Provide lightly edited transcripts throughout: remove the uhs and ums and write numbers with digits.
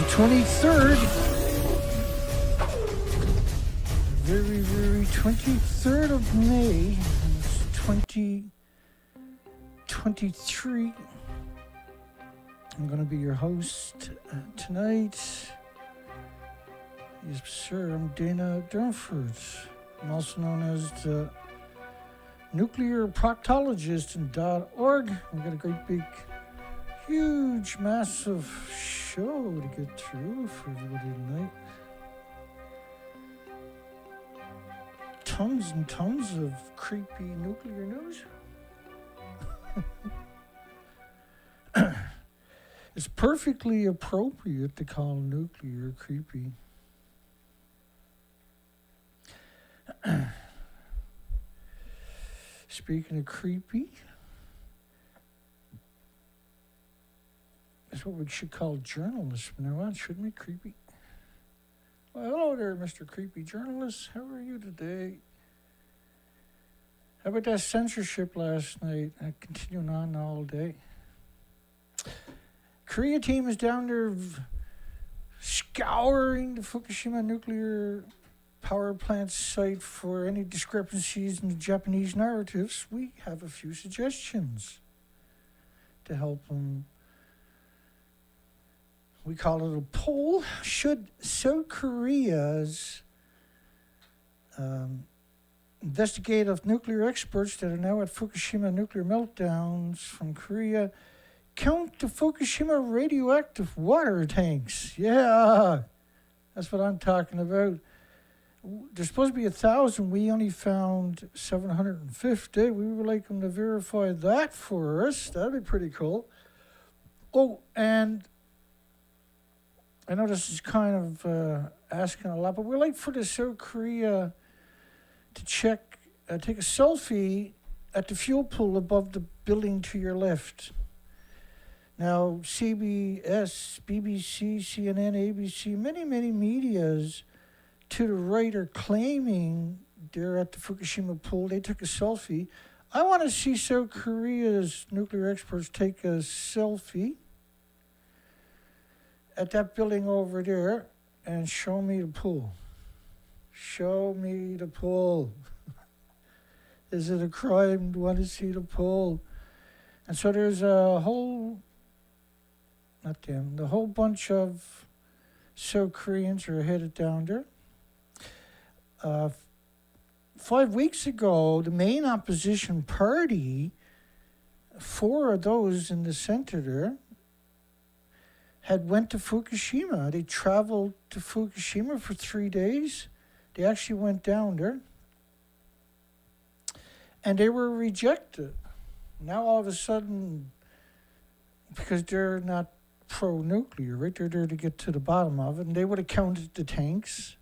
23rd. Very 23rd of May. It's 2023. I'm going to be your host tonight. Yes, sir. I'm Dana Durnford. I'm also known as the nuclear proctologist in .org. We've got a great big, huge, massive show to get through for everybody tonight. Tons and tons of creepy nuclear news. It's perfectly appropriate to call nuclear creepy. Speaking of creepy, that's what we should call journalists from now on, shouldn't we? Creepy. Well, hello there, Mr. Creepy Journalist. How are you today? How about that censorship last night? Continuing on all day. Korea team is down there scouring the Fukushima nuclear power plant site for any discrepancies in the Japanese narratives. We have a few suggestions to help them. We call it a poll. Should South Korea's investigative nuclear experts that are now at Fukushima nuclear meltdowns from Korea count the Fukushima radioactive water tanks? Yeah, that's what I'm talking about. There's supposed to be 1,000. We only found 750. We would like them to verify that for us. That'd be pretty cool. Oh, and I know this is kind of asking a lot, but we'd like for the South Korea to check, take a selfie at the fuel pool above the building to your left. Now, CBS, BBC, CNN, ABC, many medias to the right are claiming they're at the Fukushima pool. They took a selfie. I want to see South Korea's nuclear experts take a selfie at that building over there and show me the pool. Show me the pool. Is it a crime to want to see the pool? And so there's a whole, the whole bunch of South Koreans are headed down there. 5 weeks ago, the main opposition party, 4 of those in the center there, had went to Fukushima. They traveled to Fukushima for 3 days. They actually went down there. And they were rejected. Now all of a sudden, because they're not pro-nuclear, right? They're there to get to the bottom of it. And they would have counted the tanks.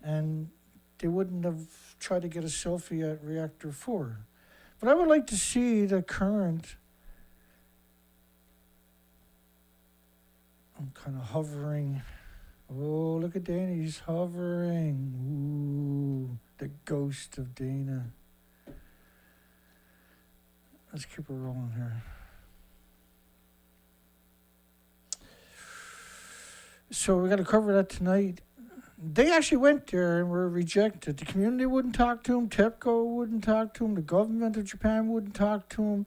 And they wouldn't have tried to get a selfie at Reactor 4. But I would like to see the current. I'm kind of hovering. Oh, look at Dana. He's hovering. Ooh, the ghost of Dana. Let's keep her rolling here. So we're going to cover that tonight. They actually went there and were rejected. The community wouldn't talk to them. TEPCO wouldn't talk to them. The government of Japan wouldn't talk to them.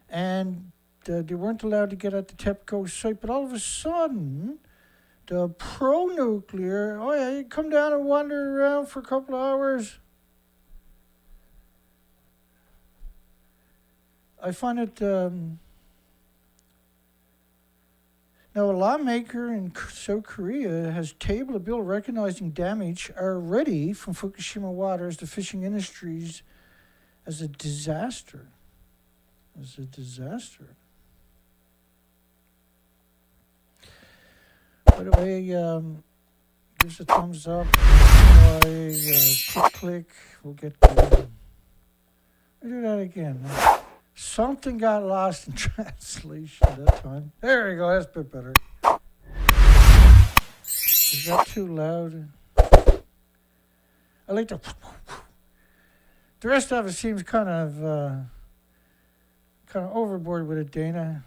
And they weren't allowed to get at the TEPCO site. But all of a sudden, the pro-nuclear, oh yeah, you come down and wander around for a couple of hours. I find it... Now, a lawmaker in South Korea has tabled a bill recognizing damage already from Fukushima waters to fishing industries as a disaster. As a disaster. By the way, gives a thumbs up. Click. We'll get to it. We'll do that again. Something got lost in translation that time. There we go, that's a bit better. Is that too loud? I like the... The rest of it seems kind of overboard with it, Dana.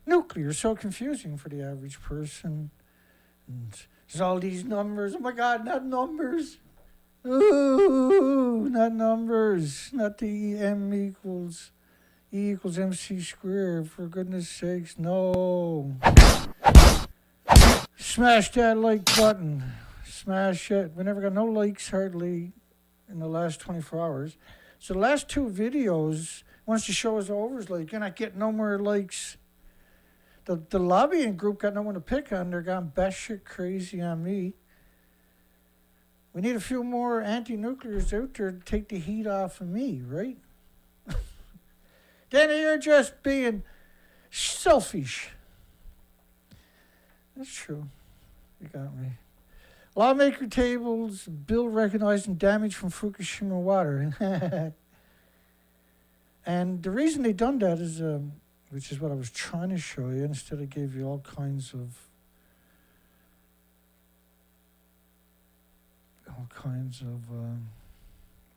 Nuclear is so confusing for the average person. And there's all these numbers. Oh my God, not numbers. Ooh, not numbers. Not the E equals MC squared. For goodness sakes, no. Smash that like button. Smash it. We never got no likes hardly in the last 24 hours. So the last two videos, once the show is over, is like, you're not getting no more likes. The lobbying group got no one to pick on. They're gone batshit crazy on me. We need a few more anti-nuclears out there to take the heat off of me, right? Then you're just being selfish. That's true. You got me. Lawmaker tables bill recognizing damage from Fukushima water. And the reason they done that is, which is what I was trying to show you, instead I gave you all kinds of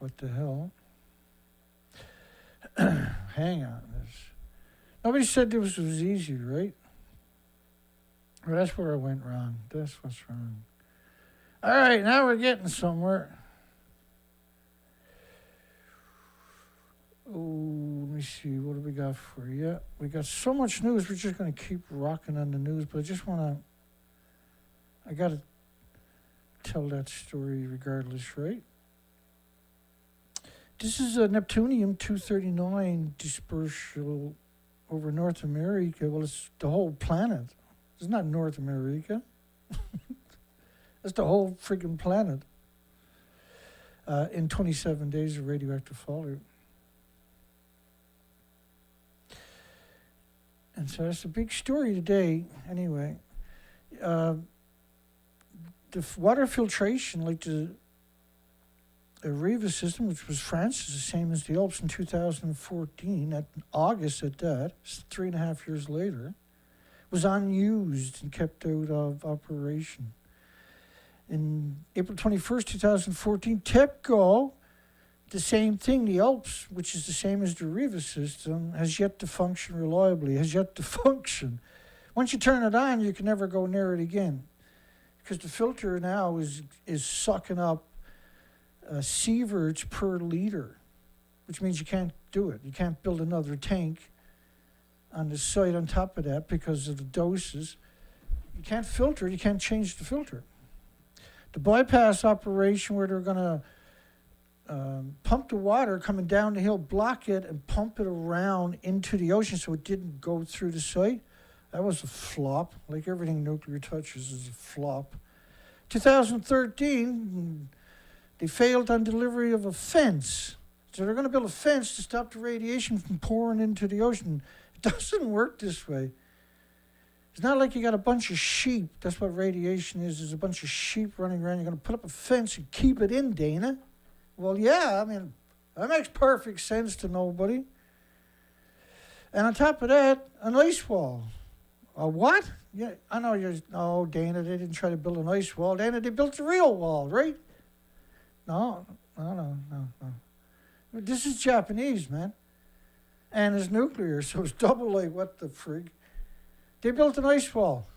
what the hell? Hang on. Nobody said this was easy, right? Well, that's where I went wrong. That's what's wrong. All right, now we're getting somewhere. Oh, let me see. What do we got for you? Yeah, we got so much news. We're just going to keep rocking on the news, but I just want to... I got to tell that story regardless, right? This is a Neptunium-239 dispersal over North America. Well, it's the whole planet. It's not North America. It's the whole freaking planet. In 27 days of radioactive fallout. And so that's a big story today. Anyway, the water filtration, like the Riva system, which was France's, the same as the Alps in 2014, at August at that, 3.5 years later, was unused and kept out of operation. In April 21st, 2014, TEPCO, the same thing, the Alps, which is the same as the Riva system, has yet to function reliably, has yet to function. Once you turn it on, you can never go near it again, because the filter now is sucking up sieverts per liter, which means you can't do it. You can't build another tank on the site on top of that because of the doses. You can't filter it, you can't change the filter. The bypass operation where they're going to pump the water coming down the hill, block it, and pump it around into the ocean so it didn't go through the site, that was a flop. Like everything nuclear touches is a flop. 2013, they failed on delivery of a fence. So they're going to build a fence to stop the radiation from pouring into the ocean. It doesn't work this way. It's not like you got a bunch of sheep. That's what radiation is. There's a bunch of sheep running around. You're going to put up a fence and keep it in, Dana. Well, yeah, I mean, that makes perfect sense to nobody. And on top of that, an ice wall. A what? Yeah, I know you're... No, Dana, they didn't try to build an ice wall. Dana, they built a real wall, right? No. This is Japanese, man. And it's nuclear, so it's double like, what the frig? They built an ice wall.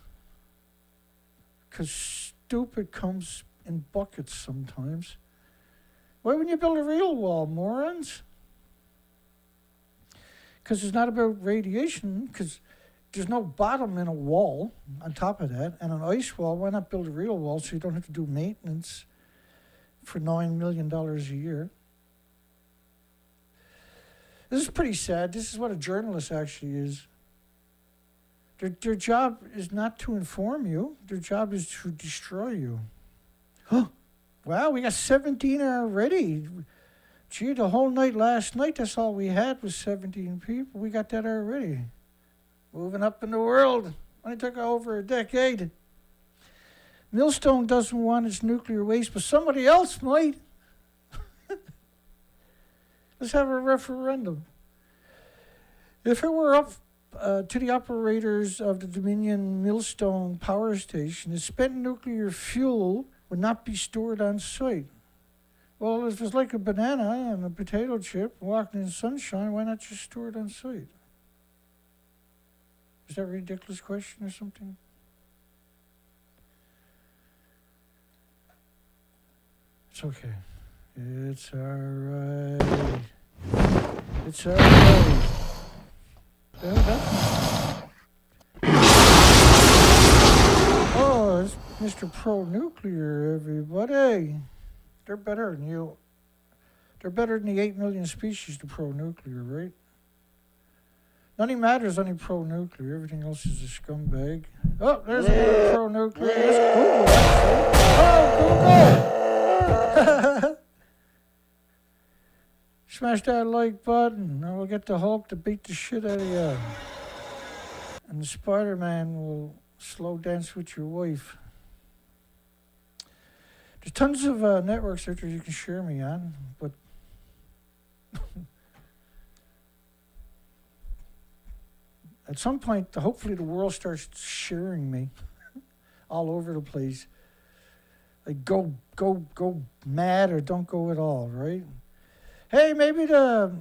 Because stupid comes in buckets sometimes. Why wouldn't you build a real wall, morons? Because it's not about radiation, because there's no bottom in a wall on top of that. And an ice wall, why not build a real wall so you don't have to do maintenance for $9 million a year? This is pretty sad. This is what a journalist actually is. Their job is not to inform you. Their job is to destroy you. Wow, we got 17 already. Gee, the whole night last night, that's all we had was 17 people. We got that already. Moving up in the world. Only took over a decade. Millstone doesn't want its nuclear waste, but somebody else might. Let's have a referendum. If it were up to the operators of the Dominion Millstone power station, the spent nuclear fuel would not be stored on site. Well, if it's like a banana and a potato chip walking in sunshine, why not just store it on site? Is that a ridiculous question or something? It's okay. It's alright. It's alright. Oh, it's Mr. Pro-Nuclear, everybody. They're better than you. They're better than the 8 million species to pro-nuclear, right? Nothing matters, only pro-nuclear. Everything else is a scumbag. Oh, there's a pro-nuclear. That's Google, actually. Oh, Google! Smash that like button, and we'll get the Hulk to beat the shit out of you. And the Spider-Man will slow dance with your wife. There's tons of networks out there you can share me on, but at some point, hopefully the world starts sharing me all over the place. Like go mad or don't go at all, right? Hey, maybe the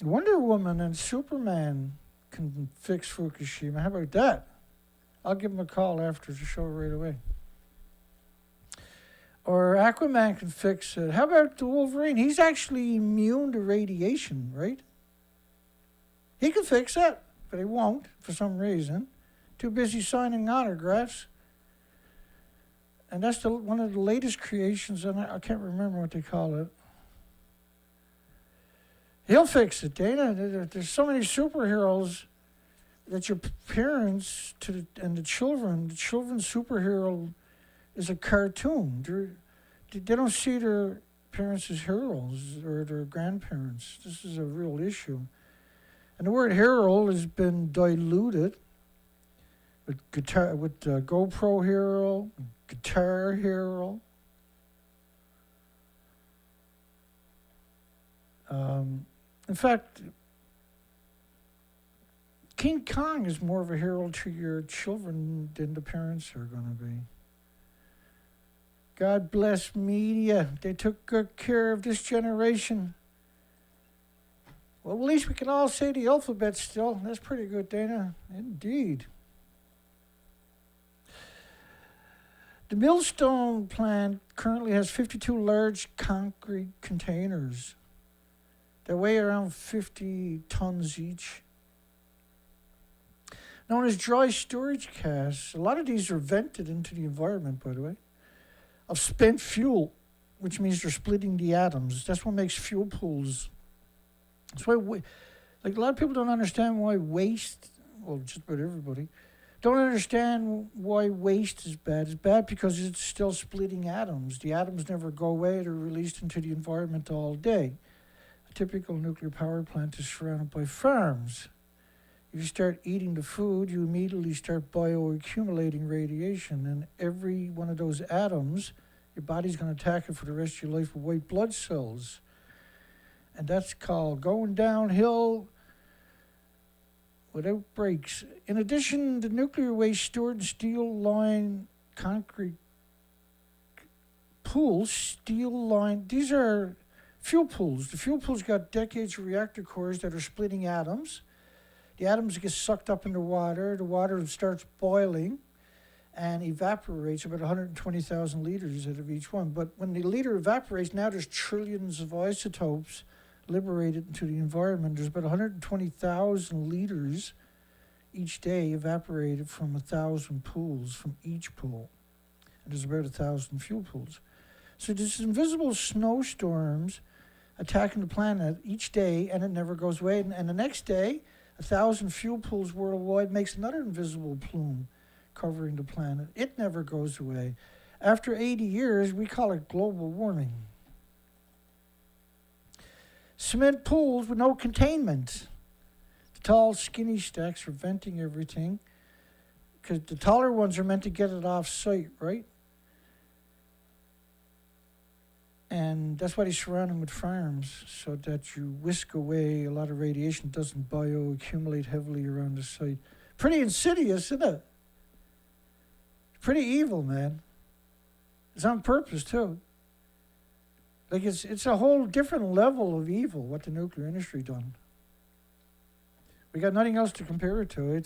Wonder Woman and Superman can fix Fukushima. How about that? I'll give him a call after the show right away. Or Aquaman can fix it. How about the Wolverine? He's actually immune to radiation, right? He can fix it, but he won't for some reason. Too busy signing autographs. And that's one of the latest creations, and I can't remember what they call it. He'll fix it, Dana. There's so many superheroes that your parents and the children's superhero is a cartoon. They don't see their parents as heroes or their grandparents. This is a real issue. And the word hero has been diluted with GoPro hero, Guitar Hero. In fact, King Kong is more of a hero to your children than the parents are going to be. God bless media. They took good care of this generation. Well, at least we can all say the alphabet still. That's pretty good, Dana. Indeed. The Millstone plant currently has 52 large concrete containers that weigh around 50 tons each, known as dry storage casks. A lot of these are vented into the environment, by the way, of spent fuel, which means they're splitting the atoms. That's what makes fuel pools. That's why, like, a lot of people don't understand why waste, well, just about everybody, don't understand why waste is bad. It's bad because it's still splitting atoms. The atoms never go away. They're released into the environment all day. A typical nuclear power plant is surrounded by farms. If you start eating the food, you immediately start bioaccumulating radiation, and every one of those atoms, your body's going to attack it for the rest of your life with white blood cells. And that's called going downhill without brakes. In addition, the nuclear waste stored in steel-lined concrete pools, these are fuel pools. The fuel pools got decades of reactor cores that are splitting atoms. The atoms get sucked up into water. The water starts boiling and evaporates, about 120,000 liters out of each one. But when the liter evaporates, now there's trillions of isotopes liberated into the environment. There's about 120,000 liters each day evaporated from 1,000 pools, from each pool. And there's about 1,000 fuel pools. So there's invisible snowstorms attacking the planet each day, and it never goes away. And the next day, 1,000 fuel pools worldwide makes another invisible plume covering the planet. It never goes away. After 80 years, we call it global warming. Cement pools with no containment. The tall, skinny stacks are venting everything, because the taller ones are meant to get it off site, right? And that's why they surround them with farms, so that you whisk away a lot of radiation. It doesn't bioaccumulate heavily around the site. Pretty insidious, isn't it? Pretty evil, man. It's on purpose, too. Like, it's a whole different level of evil, what the nuclear industry done. We got nothing else to compare it to.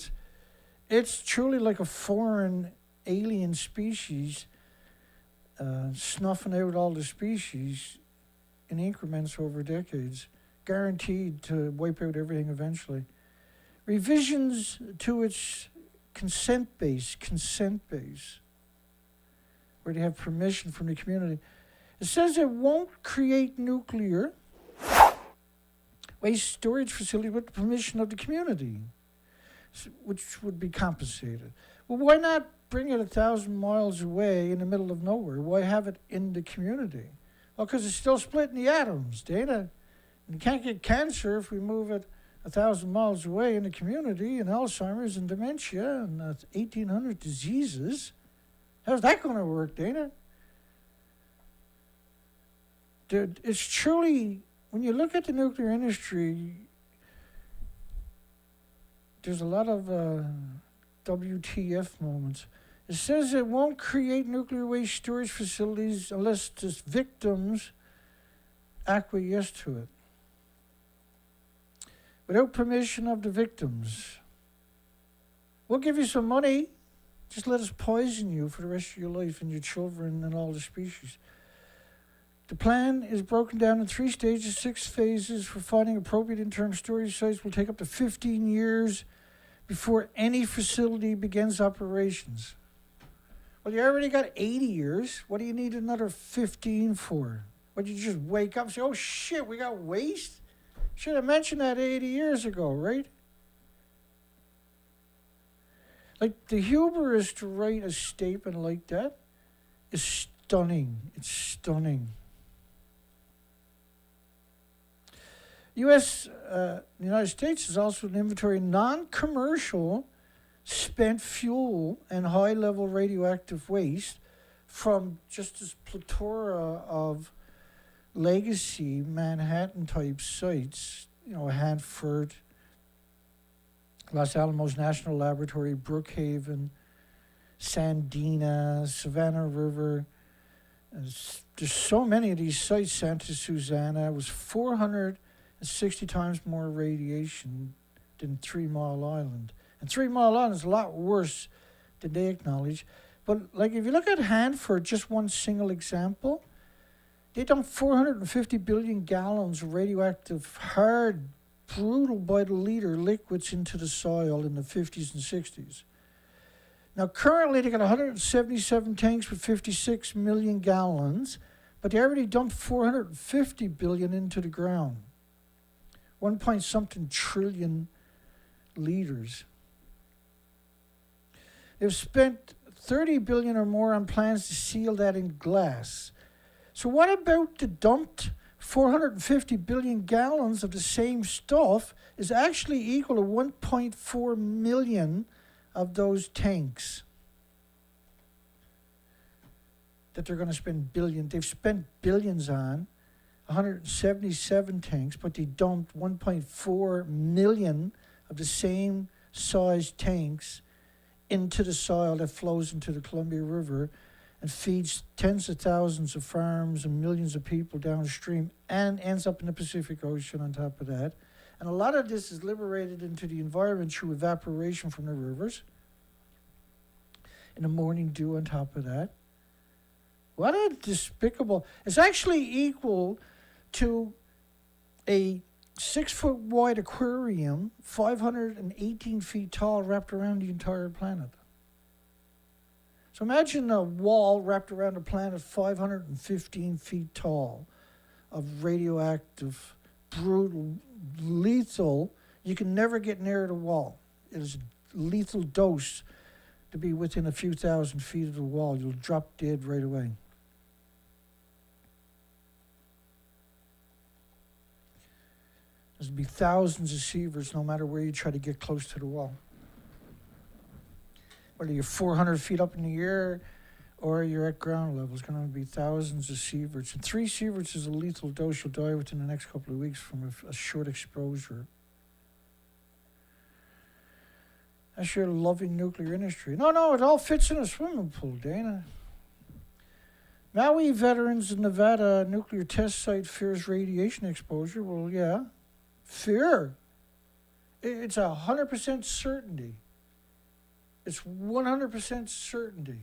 It's truly like a foreign alien species snuffing out all the species in increments over decades, guaranteed to wipe out everything eventually. Revisions to its consent base, where they have permission from the community. It says it won't create nuclear waste storage facility with the permission of the community, which would be compensated. Well, why not bring it 1,000 miles away in the middle of nowhere? Why have it in the community? Well, because it's still splitting the atoms, Dana. You can't get cancer if we move it 1,000 miles away in the community, and Alzheimer's and dementia and 1,800 diseases. How's that going to work, Dana? Dude, it's truly, when you look at the nuclear industry, there's a lot of WTF moments. It says it won't create nuclear waste storage facilities unless the victims acquiesce to it. Without permission of the victims. We'll give you some money. Just let us poison you for the rest of your life and your children and all the species. The plan is broken down in 3 stages, 6 phases. For finding appropriate interim storage sites will take up to 15 years before any facility begins operations. Well, you already got 80 years. What do you need another 15 for? Would you just wake up and say, oh shit, we got waste? Should have mentioned that 80 years ago, right? Like, the hubris to write a statement like that is stunning. It's stunning. The United States is also an inventory of non-commercial spent fuel and high-level radioactive waste from just this plethora of legacy Manhattan-type sites, Hanford, Los Alamos National Laboratory, Brookhaven, Sandina, Savannah River. There's so many of these sites. Santa Susana was 460 times more radiation than 3 Mile Island. And 3 Mile Island is a lot worse than they acknowledge. But like, if you look at Hanford, just one single example, they dumped 450 billion gallons of radioactive, hard, brutal by the liter liquids into the soil in the 50s and 60s. Now, currently, they got 177 tanks with 56 million gallons, but they already dumped 450 billion into the ground. 1 point something trillion liters. They've spent 30 billion or more on plans to seal that in glass. So what about the dumped 450 billion gallons of the same stuff is actually equal to 1.4 million of those tanks that they're going to spend billions. They've spent billions on 177 tanks, but they dumped 1.4 million of the same size tanks into the soil that flows into the Columbia River and feeds tens of thousands of farms and millions of people downstream and ends up in the Pacific Ocean on top of that. And a lot of this is liberated into the environment through evaporation from the rivers and the morning dew on top of that. What a despicable... It's actually equal to a 6-foot wide aquarium, 518 feet tall, wrapped around the entire planet. So imagine a wall wrapped around a planet 515 feet tall of radioactive, brutal, lethal. You can never get near the wall. It is a lethal dose to be within a few thousand feet of the wall. You'll drop dead right away. There's be thousands of sieverts no matter where you try to get close to the wall. Whether you're 400 feet up in the air or you're at ground level, it's going to be thousands of sieverts. And 3 sieverts is a lethal dose. You'll die within the next couple of weeks from a short exposure. That's your loving nuclear industry. No, it all fits in a swimming pool, Dana. Maui veterans in Nevada nuclear test site fears radiation exposure. Well, yeah. Fear. It's 100% certainty. It's 100% certainty.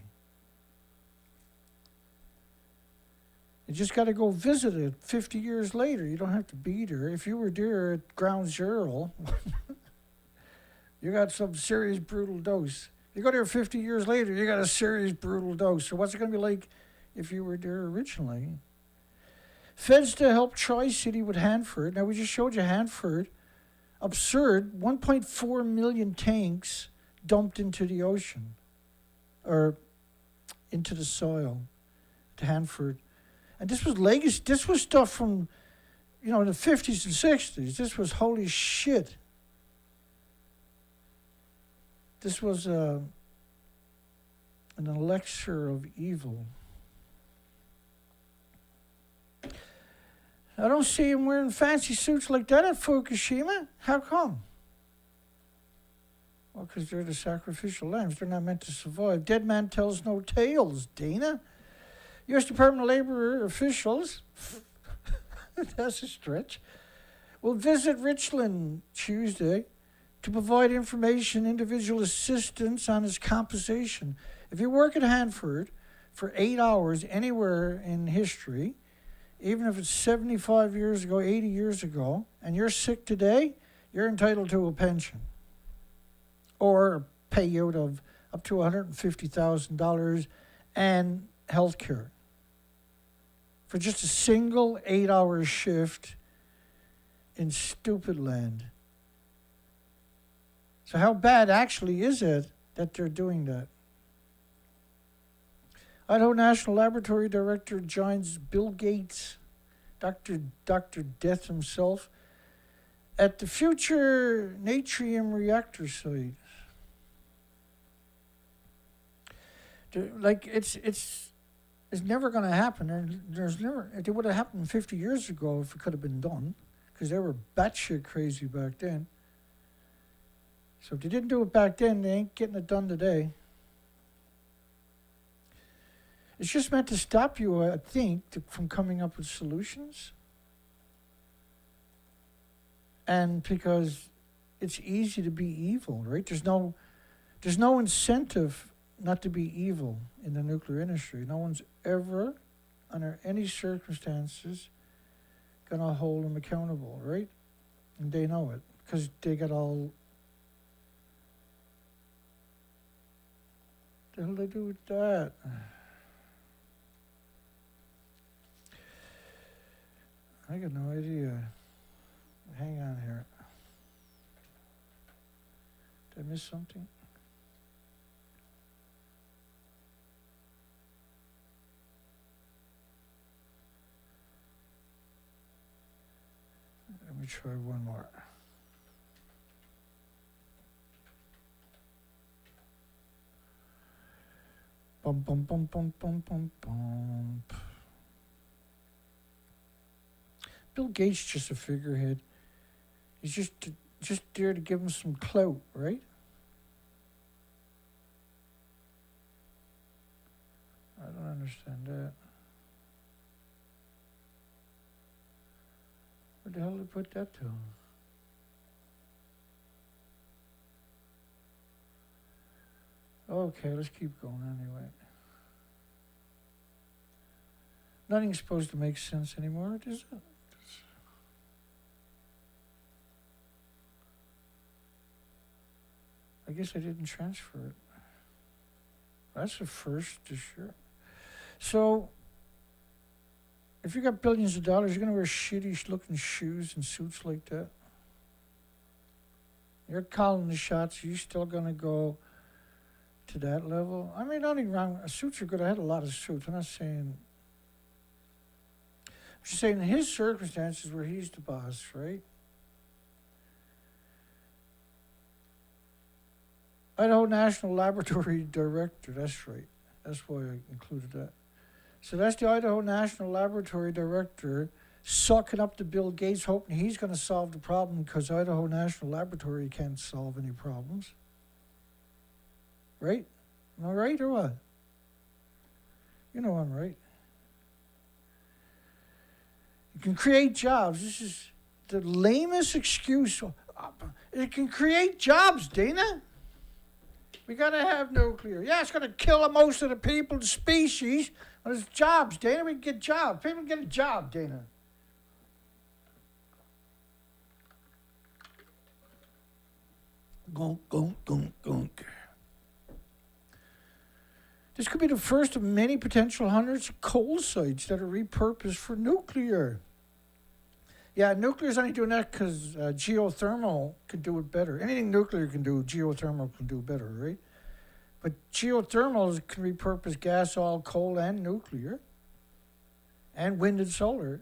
You just got to go visit it 50 years later. You don't have to be there. If you were there at ground zero, you got some serious brutal dose. You go there 50 years later, you got a serious brutal dose. So what's it going to be like if you were there originally? Feds to help Tri-City with Hanford. Now, we just showed you Hanford. Absurd, 1.4 million tanks dumped into the ocean or into the soil to Hanford. And this was legacy. This was stuff from, the 50s and 60s. This was holy shit. This was an elixir of evil. I don't see him wearing fancy suits like that at Fukushima. How come? Well, because they're the sacrificial lambs. They're not meant to survive. Dead man tells no tales, Dana. U.S. Department of Labor officials, that's a stretch, will visit Richland Tuesday to provide information, individual assistance on his compensation. If you work at Hanford for 8 hours anywhere in history, even if it's 75 years ago, 80 years ago, and you're sick today, you're entitled to a pension or a payout of up to $150,000 and health care for just a single 8-hour shift in stupid land. So how bad actually is it that they're doing that? Idaho National Laboratory Director joins Bill Gates, Dr. Death himself, at the future Natrium reactor site. Like, it's never going to happen. It would have happened 50 years ago if it could have been done, because they were batshit crazy back then. So if they didn't do it back then, they ain't getting it done today. It's just meant to stop you, I think, from coming up with solutions. And because it's easy to be evil, right? There's no incentive not to be evil in the nuclear industry. No one's ever, under any circumstances, going to hold them accountable, right? And they know it, because they got all... What the hell do they do with that? I got no idea. Hang on here. Did I miss something? Let me try one more. Bum, bum, bum, bum, bum, bum, bum. Bill Gates just a figurehead. He's just there to give him some clout, right? I don't understand that. Where the hell did they put that to? Okay, let's keep going anyway. Nothing's supposed to make sense anymore, is it? I guess I didn't transfer it. That's a first, for sure. So, if you got billions of dollars, you're going to wear shitty-looking shoes and suits like that? You're calling the shots. Are you still going to go to that level? I mean, nothing wrong. Suits are good. I had a lot of suits. I'm not saying... I'm just saying in his circumstances where he's the boss, right? Idaho National Laboratory Director, that's right. That's why I included that. So that's the Idaho National Laboratory Director sucking up to Bill Gates, hoping he's going to solve the problem because Idaho National Laboratory can't solve any problems. Right? Am I right or what? You know I'm right. You can create jobs. This is the lamest excuse. It can create jobs, Dana. We got to have nuclear. Yeah, it's going to kill most of the people, the species. But it's jobs, Dana. We can get jobs. People get a job, Dana. Gunk, gunk, gunk, gunk. This could be the first of many potential hundreds of coal sites that are repurposed for nuclear. Yeah, nuclear's only doing that because geothermal can do it better. Anything nuclear can do, geothermal can do better, right? But geothermal can repurpose gas, oil, coal, and nuclear, and wind and solar.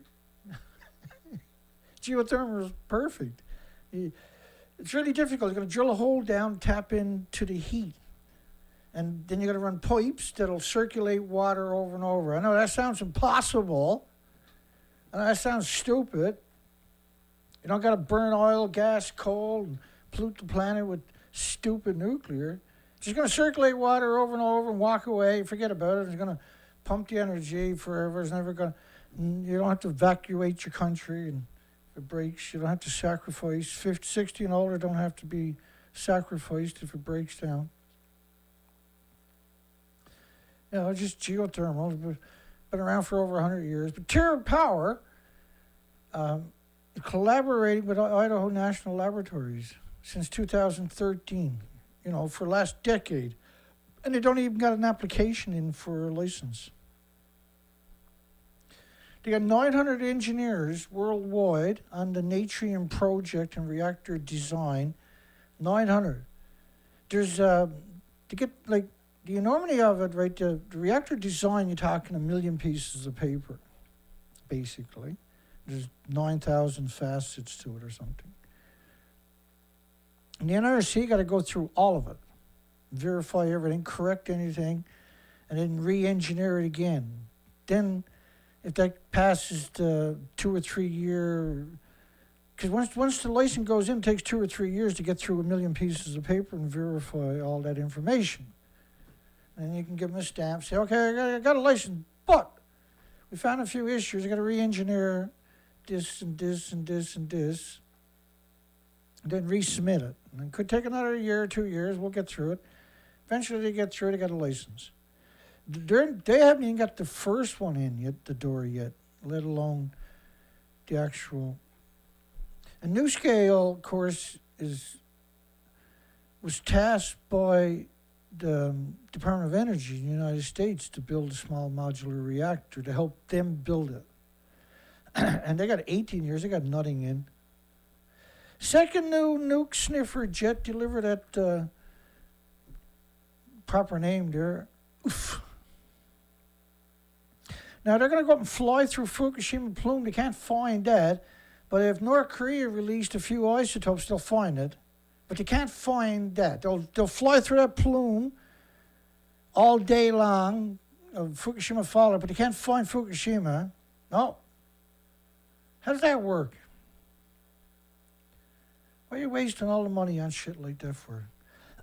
Geothermal is perfect. It's really difficult. You're going to drill a hole down, tap into the heat. And then you're going to run pipes that'll circulate water over and over. I know that sounds impossible. I know that sounds stupid. You don't got to burn oil, gas, coal, and pollute the planet with stupid nuclear. It's just going to circulate water over and over and walk away. Forget about it. It's going to pump the energy forever. It's never going to... You don't have to evacuate your country. And if it breaks, you don't have to sacrifice. 50, 60 and older don't have to be sacrificed if it breaks down. You know, just geothermal. It's been around for over 100 years. But Terra Power... collaborating with Idaho National Laboratories since 2013, you know, for the last decade. And they don't even got an application in for a license. They got 900 engineers worldwide on the Natrium project and reactor design. 900. There's, to get, like, the enormity of it, right, the reactor design, you're talking 1 million pieces of paper, basically. There's 9,000 facets to it or something. And the NRC got to go through all of it, verify everything, correct anything, and then re-engineer it again. Then, if that passes the 2 or 3 year, because once the license goes in, it takes 2 or 3 years to get through 1 million pieces of paper and verify all that information. And you can give them a stamp, say, okay, I got a license, but we found a few issues. I got to re-engineer this and this and this and this, and then resubmit it. And it could take another year or 2 years. We'll get through it. Eventually, they get through it. They got a license. They haven't even got the first one in yet, the door yet, let alone the actual. And NuScale, of course, was tasked by the Department of Energy in the United States to build a small modular reactor to help them build it. And they got 18 years, they got nothing in. Second new nuke-sniffer jet delivered at proper name there. Oof. Now they're going to go up and fly through Fukushima plume. They can't find that. But if North Korea released a few isotopes, they'll find it. But they can't find that. They'll fly through that plume all day long of Fukushima fallout, but they can't find Fukushima. No. How does that work? Why are you wasting all the money on shit like that for?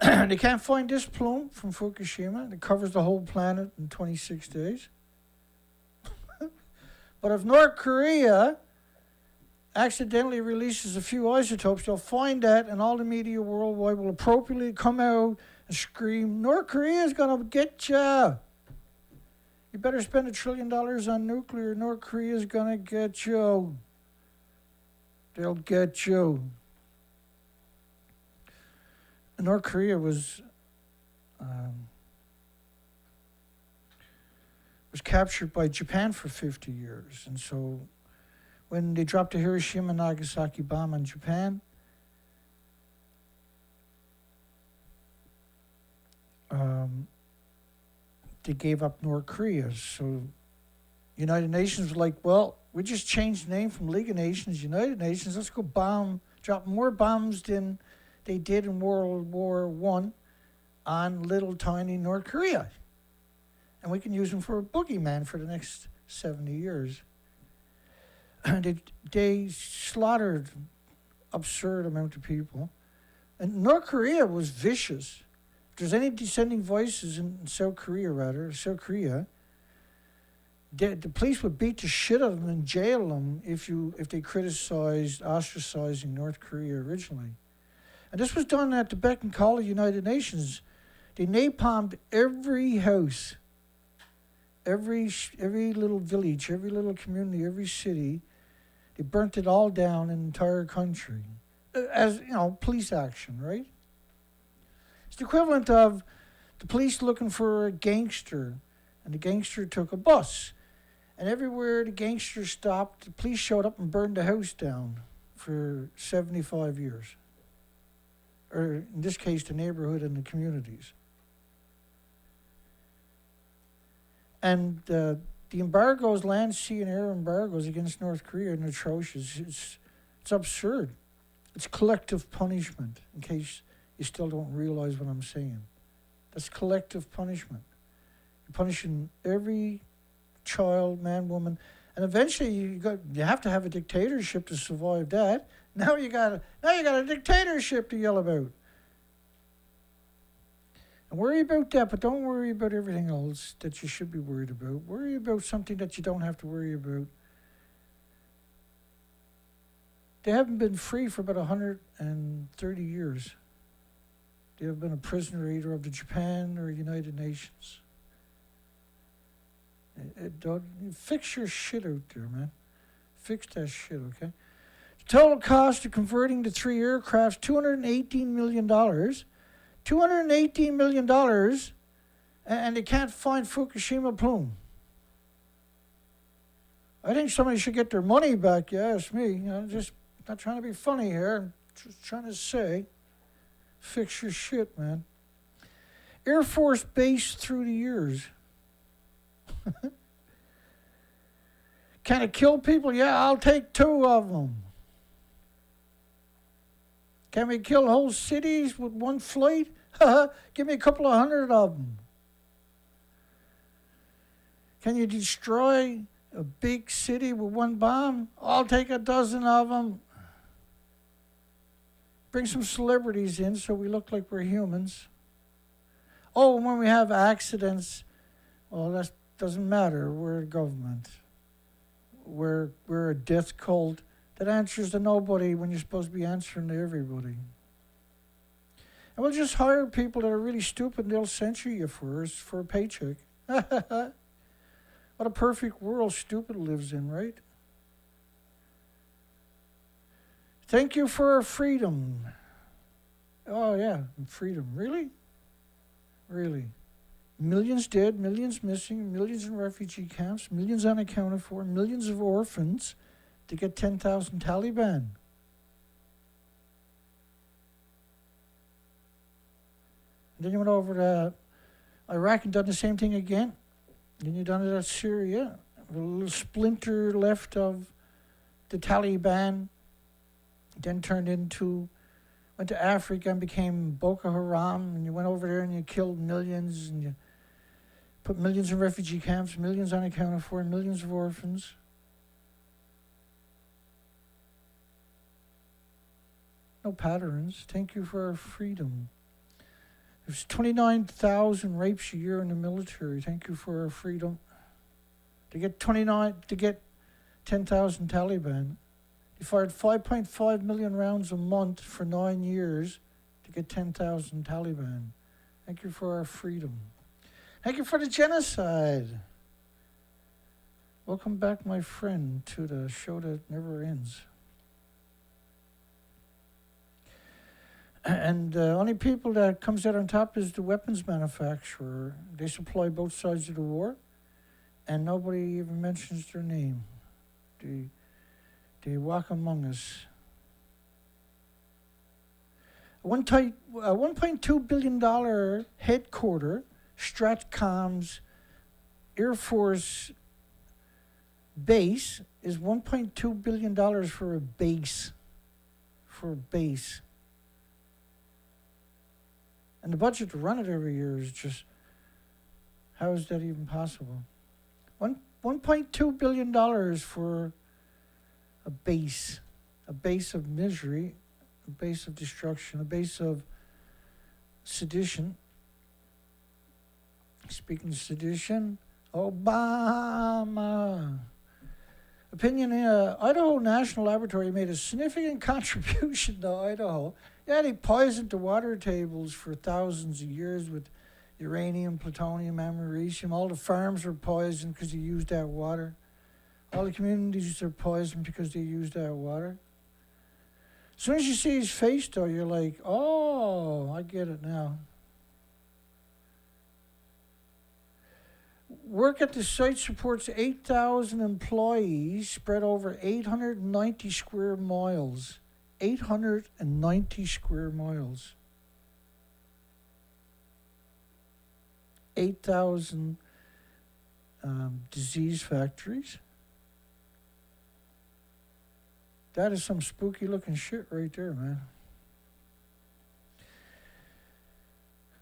They can't find this plume from Fukushima that covers the whole planet in 26 days. But if North Korea accidentally releases a few isotopes, they'll find that, and all the media worldwide will appropriately come out and scream, North Korea's gonna get ya. You better spend $1 trillion on nuclear. North Korea's gonna get you. They'll get you. North Korea was captured by Japan for 50 years. And so when they dropped the Hiroshima and Nagasaki bomb on Japan, they gave up North Korea. So United Nations was like, well, we just changed the name from League of Nations, United Nations. Let's go drop more bombs than they did in World War I on little tiny North Korea. And we can use them for a boogeyman for the next 70 years. They slaughtered absurd amount of people. And North Korea was vicious. If there's any descending voices in South Korea, the police would beat the shit out of them and jail them if they criticized ostracizing North Korea originally. And this was done at the beck and call of the United Nations. They napalmed every house, every little village, every little community, every city. They burnt it all down in the entire country. As, police action, right? It's the equivalent of the police looking for a gangster, and the gangster took a bus. And everywhere the gangster stopped, the police showed up and burned the house down for 75 years. Or in this case, the neighborhood and the communities. And the embargoes, land, sea, and air embargoes against North Korea are atrocious. It's absurd. It's collective punishment, in case you still don't realize what I'm saying. That's collective punishment. You're punishing every child, man, woman, and eventually you have to have a dictatorship to survive that. Now you got a dictatorship to yell about. And worry about that, but don't worry about everything else that you should be worried about. Worry about something that you don't have to worry about. They haven't been free for about 130 years. They have been a prisoner either of the Japan or United Nations. Fix your shit out there, man. Fix that shit, okay? The total cost of converting the 3 aircrafts, $218 million. $218 million, and they can't find Fukushima plume. I think somebody should get their money back, you ask me. Just not trying to be funny here. I'm just trying to say, fix your shit, man. Air Force Base through the years. Can it kill people? Yeah, I'll take 2 of them. Can we kill whole cities with one flight? Give me a couple of 100 of them. Can you destroy a big city with one bomb? I'll take a dozen of them. Bring some celebrities in so we look like we're humans. Oh, and when we have accidents, well, that doesn't matter. We're a government. We're a death cult that answers to nobody when you're supposed to be answering to everybody. And we'll just hire people that are really stupid and they'll censure you for a paycheck. What a perfect world stupid lives in, right? Thank you for our freedom. Oh, yeah, freedom. Really? Really? Millions dead, millions missing, millions in refugee camps, millions unaccounted for, millions of orphans to get 10,000 Taliban. And then you went over to Iraq and done the same thing again. Then you done it at Syria. A little splinter left of the Taliban. Then went to Africa and became Boko Haram. And you went over there and you killed millions. And you put millions in refugee camps, millions unaccounted for, millions of orphans. No patterns. Thank you for our freedom. There's 29,000 rapes a year in the military. Thank you for our freedom. To get 10,000 Taliban. They fired 5.5 million rounds a month for 9 years to get 10,000 Taliban. Thank you for our freedom. Thank you for the genocide. Welcome back, my friend, to the show that never ends. And the only people that comes out on top is the weapons manufacturer. They supply both sides of the war, and nobody even mentions their name. They walk among us. A $1.2 billion headquarter, Stratcom's Air Force base, is $1.2 billion for a base. And the budget to run it every year is just, how is that even possible? $1.2 billion for a base of misery, a base of destruction, a base of sedition. Speaking of sedition, Obama. Opinion, Idaho National Laboratory made a significant contribution to Idaho. Yeah, they poisoned the water tables for thousands of years with uranium, plutonium, americium. All the farms were poisoned because they used that water. All the communities are poisoned because they used that water. As soon as you see his face, though, you're like, oh, I get it now. Work at the site supports 8,000 employees spread over 890 square miles. 890 square miles. 8,000 disease factories. That is some spooky looking shit right there, man.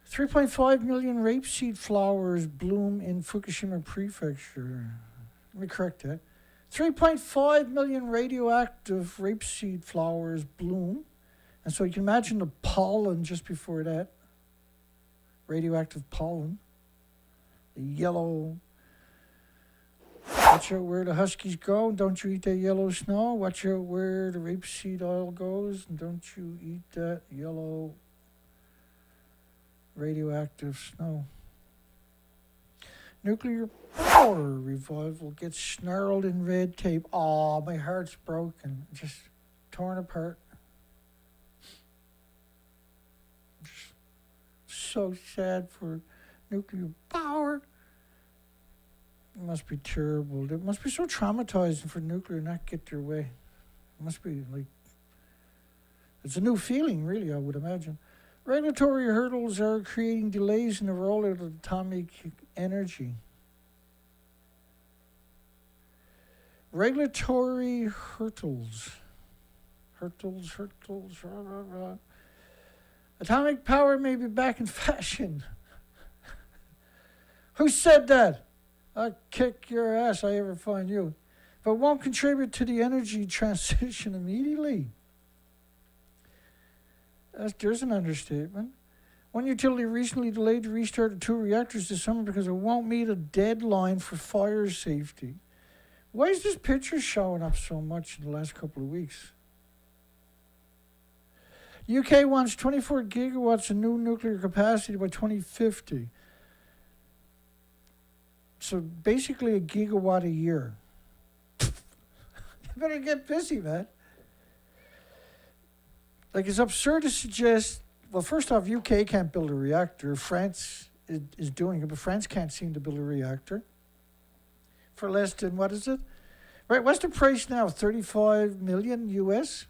3.5 million rapeseed flowers bloom in Fukushima Prefecture. Let me correct that. 3.5 million radioactive rapeseed flowers bloom. And so you can imagine the pollen just before that. Radioactive pollen. The yellow. Watch out where the huskies go. Don't you eat that yellow snow. Watch out where the rapeseed oil goes. And don't you eat that yellow radioactive snow. Nuclear power revival gets snarled in red tape. Aw, my heart's broken. Just torn apart. Just so sad for nuclear power. It must be terrible. It must be so traumatizing for nuclear not get their way. It must be like, it's a new feeling, really, I would imagine. Regulatory hurdles are creating delays in the rollout of atomic energy. Regulatory hurdles. Hurdles. Rah, rah, rah. Atomic power may be back in fashion. Who said that? I'll kick your ass if I ever find you. But won't contribute to the energy transition immediately. There's an understatement. One utility recently delayed the restart of 2 reactors this summer because it won't meet a deadline for fire safety. Why is this picture showing up so much in the last couple of weeks? UK wants 24 gigawatts of new nuclear capacity by 2050. So basically a gigawatt a year. You better get busy, man. Like, it's absurd to suggest, well, first off, UK can't build a reactor. France is doing it, but France can't seem to build a reactor for less than, what is it? Right, what's the price now? 35 million US?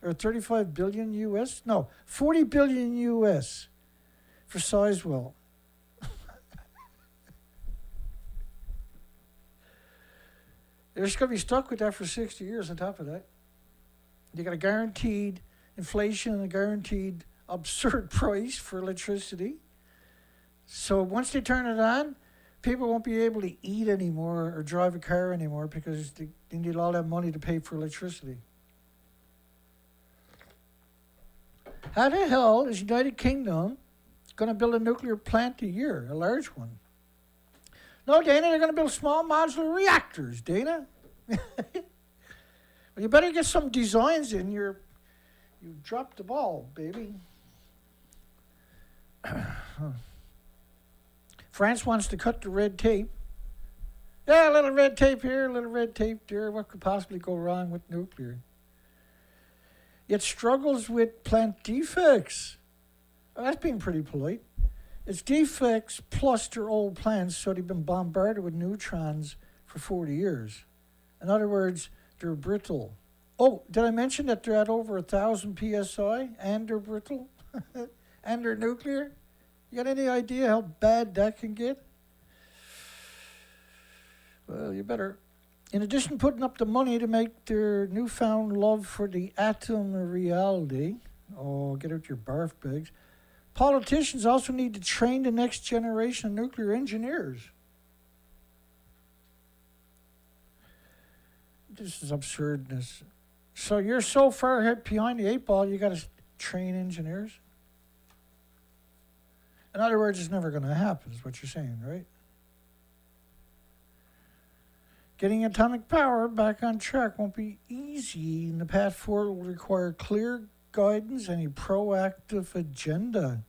Or 35 billion US? No, 40 billion US for Sizewell. They're just going to be stuck with that for 60 years on top of that. They got a guaranteed inflation and a guaranteed absurd price for electricity. So once they turn it on, people won't be able to eat anymore or drive a car anymore because they need all that money to pay for electricity. How the hell is United Kingdom going to build a nuclear plant a year, a large one? No, Dana, they're going to build small modular reactors, Dana. Well, you better get some designs in. You dropped the ball, baby. France wants to cut the red tape. Yeah, a little red tape here, a little red tape there. What could possibly go wrong with nuclear? Yet struggles with plant defects. Oh, that's being pretty polite. It's defects plus their old plants, so they've been bombarded with neutrons for 40 years. In other words, they're brittle. Oh, did I mention that they're at over 1,000 psi and they're brittle? And they're nuclear? You got any idea how bad that can get? Well, you better. In addition to putting up the money to make their newfound love for the atom a reality, oh, get out your barf bags, politicians also need to train the next generation of nuclear engineers. This is absurdness. So you're so far ahead behind the 8 ball, you got to train engineers? In other words, it's never going to happen, is what you're saying, right? Getting atomic power back on track won't be easy, and the path forward will require clear guidance and a proactive agenda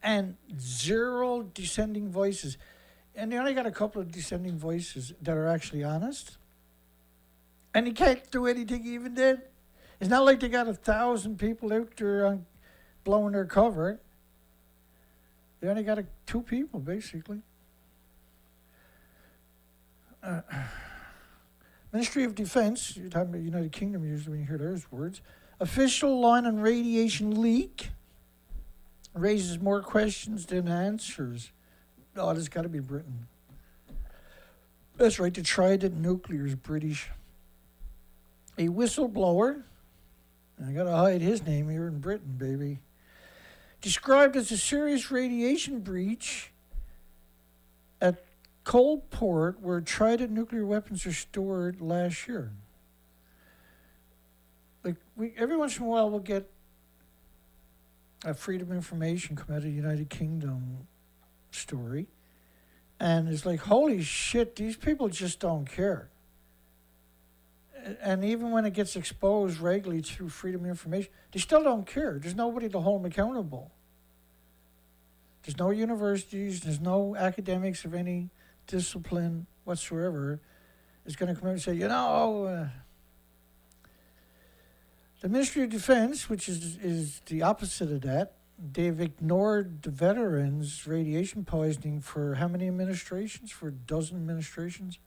and zero dissenting voices. And they only got a couple of dissenting voices that are actually honest. And he can't do anything even then. It's not like they got 1,000 people out there blowing their cover. They only got two people, basically. Ministry of Defense, you're talking about United Kingdom usually when you hear those words. Official line on radiation leak raises more questions than answers. Oh, there's got to be Britain. That's right, the Trident Nuclear is British. A whistleblower, I got to hide his name here in Britain, baby, described as a serious radiation breach at Coalport, where Trident nuclear weapons are stored last year. Like every once in a while, we'll get a Freedom of Information come out of the United Kingdom story, and it's like, holy shit, these people just don't care. And even when it gets exposed regularly through Freedom of Information, they still don't care. There's nobody to hold them accountable. There's no universities, there's no academics of any discipline whatsoever is going to come out and say, the Ministry of Defense, which is the opposite of that, they've ignored the veterans' radiation poisoning for how many administrations? For a dozen administrations.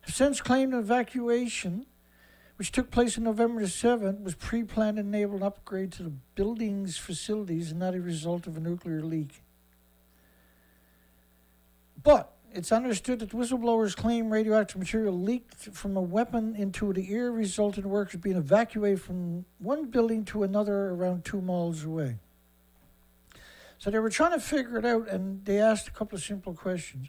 Have since claimed an evacuation, which took place on November the 7th, was pre-planned and enabled an upgrade to the building's facilities and not a result of a nuclear leak. But it's understood that the whistleblowers claim radioactive material leaked from a weapon into the air, resulting in workers being evacuated from one building to another around 2 miles away. So they were trying to figure it out, and they asked a couple of simple questions.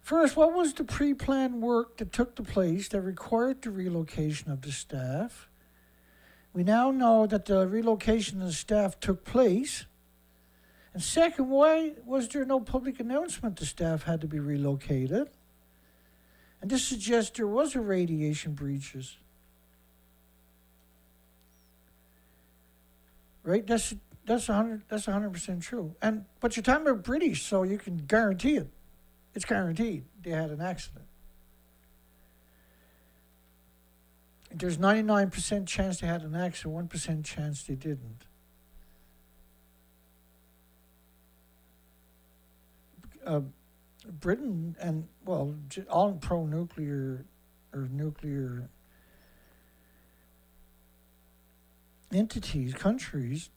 First, what was the pre-planned work that took place that required the relocation of the staff? We now know that the relocation of the staff took place. And second, why was there no public announcement the staff had to be relocated? And this suggests there was a radiation breaches. Right? That's 100% true. But you're talking about British, so you can guarantee it. It's guaranteed they had an accident. There's 99% chance they had an accident, 1% chance they didn't. Britain and, well, all pro-nuclear or nuclear entities, countries,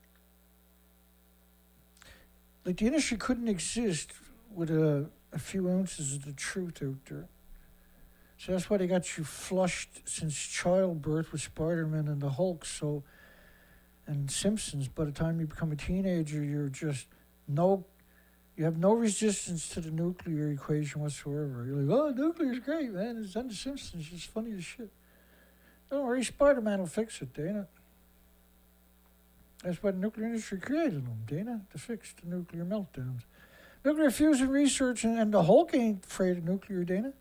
like the industry couldn't exist with a few ounces of the truth out there. So that's why they got you flushed since childbirth with Spider-Man and the Hulk, and Simpsons. By the time you become a teenager, you have no resistance to the nuclear equation whatsoever. You're like, oh, nuclear's great, man. It's on the Simpsons. It's funny as shit. Don't worry, Spider-Man will fix it, Dana. That's why the nuclear industry created them, Dana, to fix the nuclear meltdowns. Nuclear fusion research, and the Hulk ain't afraid of nuclear, Dana.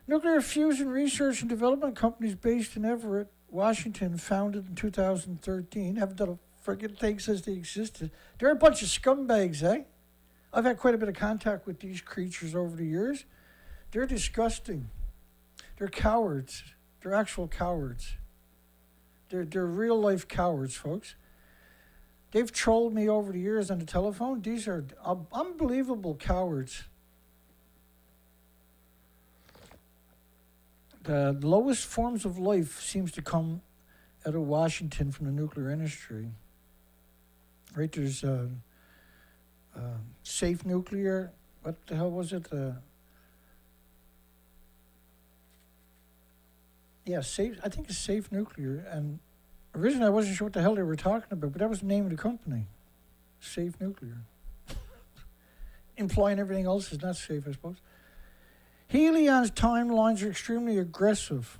Nuclear fusion research and development companies based in Everett, Washington, founded in 2013, haven't done a friggin' thing since they existed. They're a bunch of scumbags, eh? I've had quite a bit of contact with these creatures over the years. They're disgusting. They're cowards. They're actual cowards. They're real-life cowards, folks. They've trolled me over the years on the telephone. These are unbelievable cowards. The lowest forms of life seems to come out of Washington from the nuclear industry. Right, there's safe nuclear. What the hell was it? Safe. I think it's safe nuclear. And originally, I wasn't sure what the hell they were talking about, but that was the name of the company, Safe Nuclear. Implying everything else is not safe, I suppose. HELION's timelines are extremely aggressive.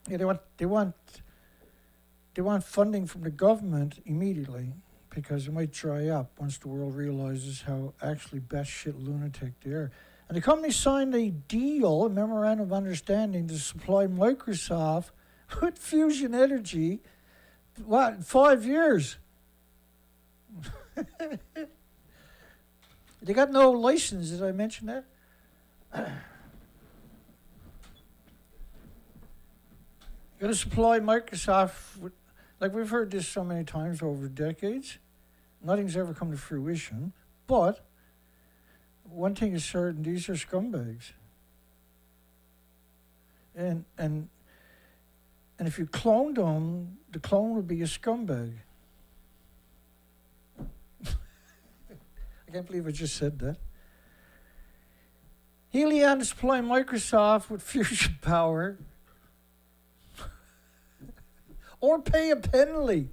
Yeah, they want funding from the government immediately because it might dry up once the world realizes how actually batshit lunatic they are. And the company signed a deal, a memorandum of understanding, to supply Microsoft with fusion energy, what, 5 years? They got no license, did I mention that? Going to supply Microsoft with, like we've heard this so many times over decades. Nothing's ever come to fruition. But one thing is certain, these are scumbags. And if you cloned them, the clone would be a scumbag. I can't believe I just said that. HELION is supplying Microsoft with fusion power or pay a penalty.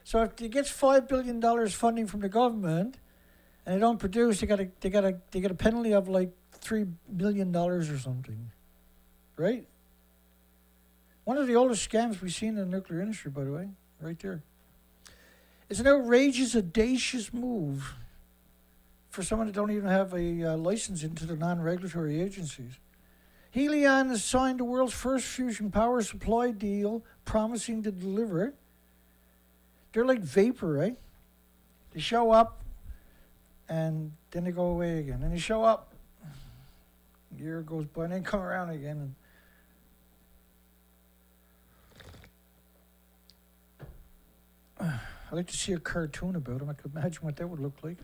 So if it gets $5 billion funding from the government and they don't produce, they get a penalty of like $3 million or something. Right? One of the oldest scams we've seen in the nuclear industry, by the way, right there. It's an outrageous, audacious move for someone that don't even have a license into the non-regulatory agencies. HELION has signed the world's first fusion power supply deal, promising to deliver it. They're like vapor, right? They show up, and then they go away again. And they show up, a year goes by, and they come around again. And I'd like to see a cartoon about them. I could imagine what that would look like.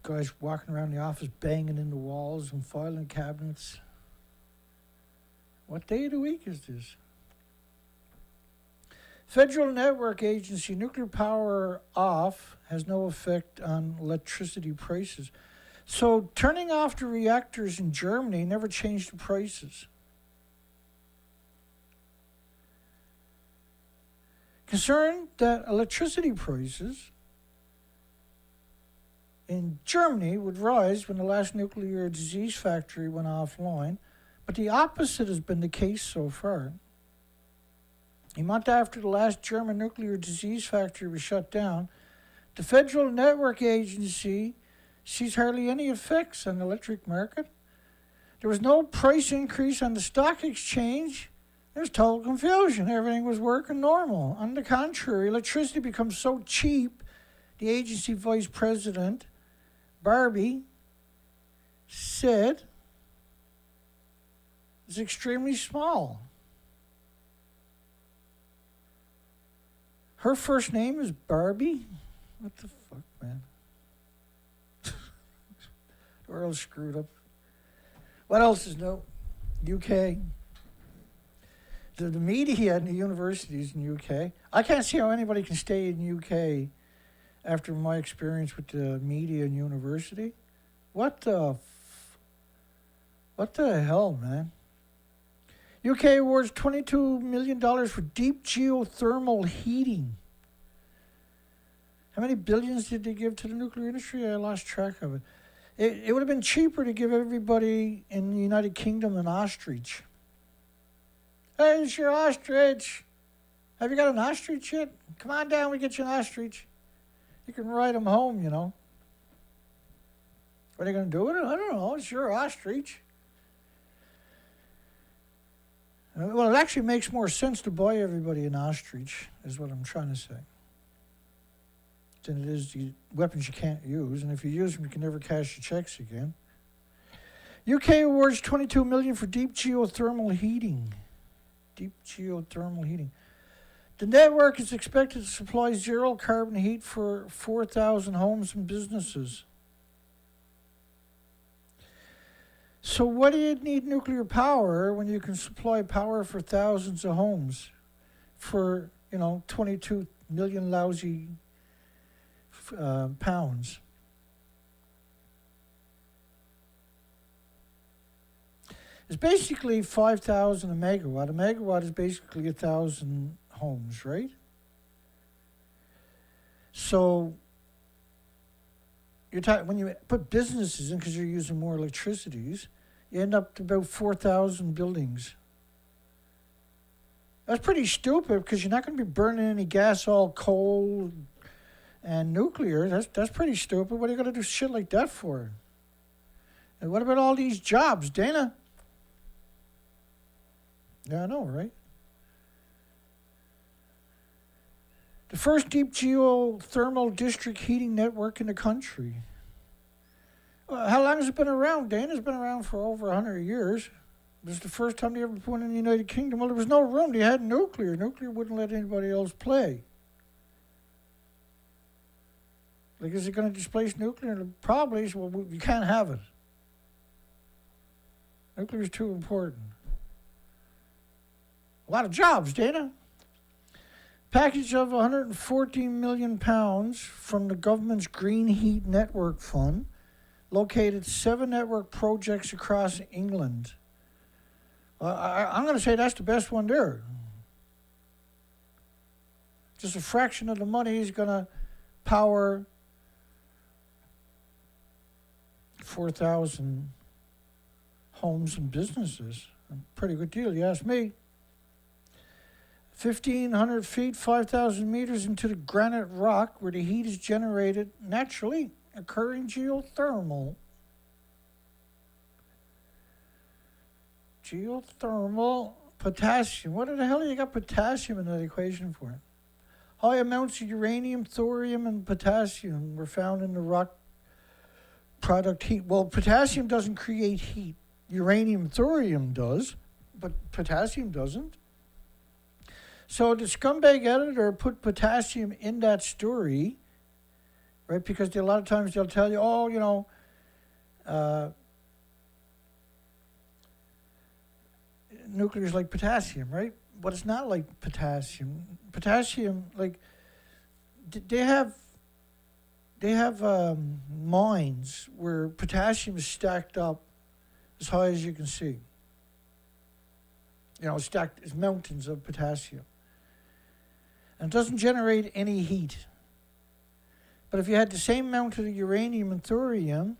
Guys walking around the office, banging in the walls and filing cabinets. What day of the week is this? Federal Network Agency, nuclear power off has no effect on electricity prices. So turning off the reactors in Germany never changed the prices. Concerned that electricity prices in Germany would rise when the last nuclear disease factory went offline, but the opposite has been the case so far. A month after the last German nuclear disease factory was shut down, the Federal Network Agency sees hardly any effects on the electric market. There was no price increase on the stock exchange. There was total confusion. Everything was working normal. On the contrary, electricity becomes so cheap, the agency vice president, Barbie, said it's extremely small. Her first name is Barbie? What the fuck, man? The world's screwed up. What else is new? UK. The media and the universities in UK. I can't see how anybody can stay in UK after my experience with the media and university. What the hell, man? UK awards $22 million for deep geothermal heating. How many billions did they give to the nuclear industry? I lost track of it. It would have been cheaper to give everybody in the United Kingdom an ostrich. Hey, it's your ostrich. Have you got an ostrich yet? Come on down, we get you an ostrich. You can ride them home, you know. What are they going to do with it? I don't know. It's your ostrich. Well, it actually makes more sense to buy everybody an ostrich, is what I'm trying to say, than it is the weapons you can't use. And if you use them, you can never cash your checks again. UK awards $22 million for deep geothermal heating. Deep geothermal heating. The network is expected to supply zero carbon heat for 4,000 homes and businesses. So what do you need nuclear power when you can supply power for thousands of homes for, 22 million lousy pounds? It's basically 5,000 a megawatt. A megawatt is basically 1,000 homes, right? So when you put businesses in, because you're using more electricities, you end up to about 4,000 buildings. That's pretty stupid because you're not going to be burning any gas, all coal and nuclear. That's pretty stupid. What are you going to do shit like that for? And what about all these jobs, Dana? Yeah, I know, right? The first deep geothermal district heating network in the country. How long has it been around, Dana? It's been around for over 100 years. It was the first time they ever put one in the United Kingdom. Well, there was no room. They had nuclear. Nuclear wouldn't let anybody else play. Like, is it going to displace nuclear? Probably. So, well, you can't have it. Nuclear is too important. A lot of jobs, Dana. Package of £114 million from the government's Green Heat Network Fund located 7 network projects across England. I'm going to say that's the best one there. Just a fraction of the money is going to power 4,000 homes and businesses. A pretty good deal, you ask me. 1,500 feet, 5,000 meters into the granite rock where the heat is generated naturally occurring geothermal. Geothermal potassium. What the hell you got potassium in that equation for? High amounts of uranium, thorium, and potassium were found in the rock product heat. Well, potassium doesn't create heat. Uranium, thorium does, but potassium doesn't. So the scumbag editor put potassium in that story, right? Because a lot of times they'll tell you, oh, you know, nuclear is like potassium, right? But it's not like potassium. Potassium, like, they have mines where potassium is stacked up as high as you can see. You know, stacked as mountains of potassium. And it doesn't generate any heat. But if you had the same amount of uranium and thorium,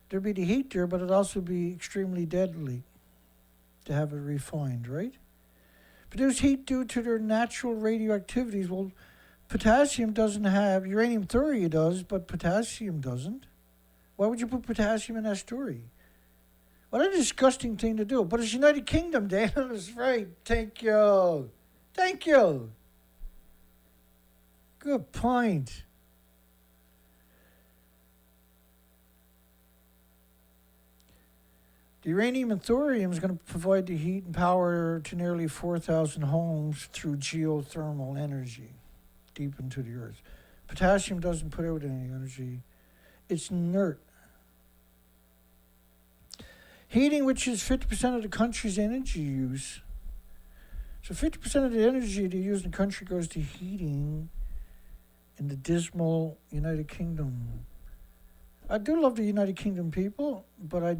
there'd be the heat there, but it'd also be extremely deadly to have it refined, right? Produce heat due to their natural radioactivities. Well, potassium doesn't have, uranium thorium does, but potassium doesn't. Why would you put potassium in that story? What a disgusting thing to do. But it's United Kingdom, Dana. That's right. Thank you. Thank you. Good point. The uranium and thorium is going to provide the heat and power to nearly 4,000 homes through geothermal energy deep into the earth. Potassium doesn't put out any energy. It's inert. Heating, which is 50% of the country's energy use. So 50% of the energy they use in the country goes to heating in the dismal United Kingdom. I do love the United Kingdom people, but I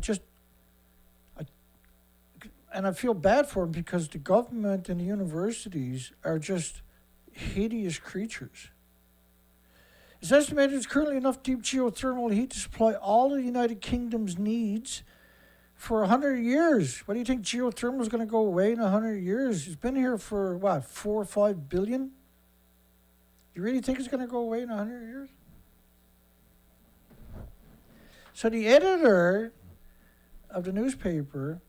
feel bad for them because the government and the universities are just hideous creatures. It's estimated there's currently enough deep geothermal heat to supply all of the United Kingdom's needs for 100 years. What do you think geothermal is going to go away in 100 years? It's been here for, what, 4 or 5 billion? You really think it's going to go away in 100 years? So the editor of the newspaper,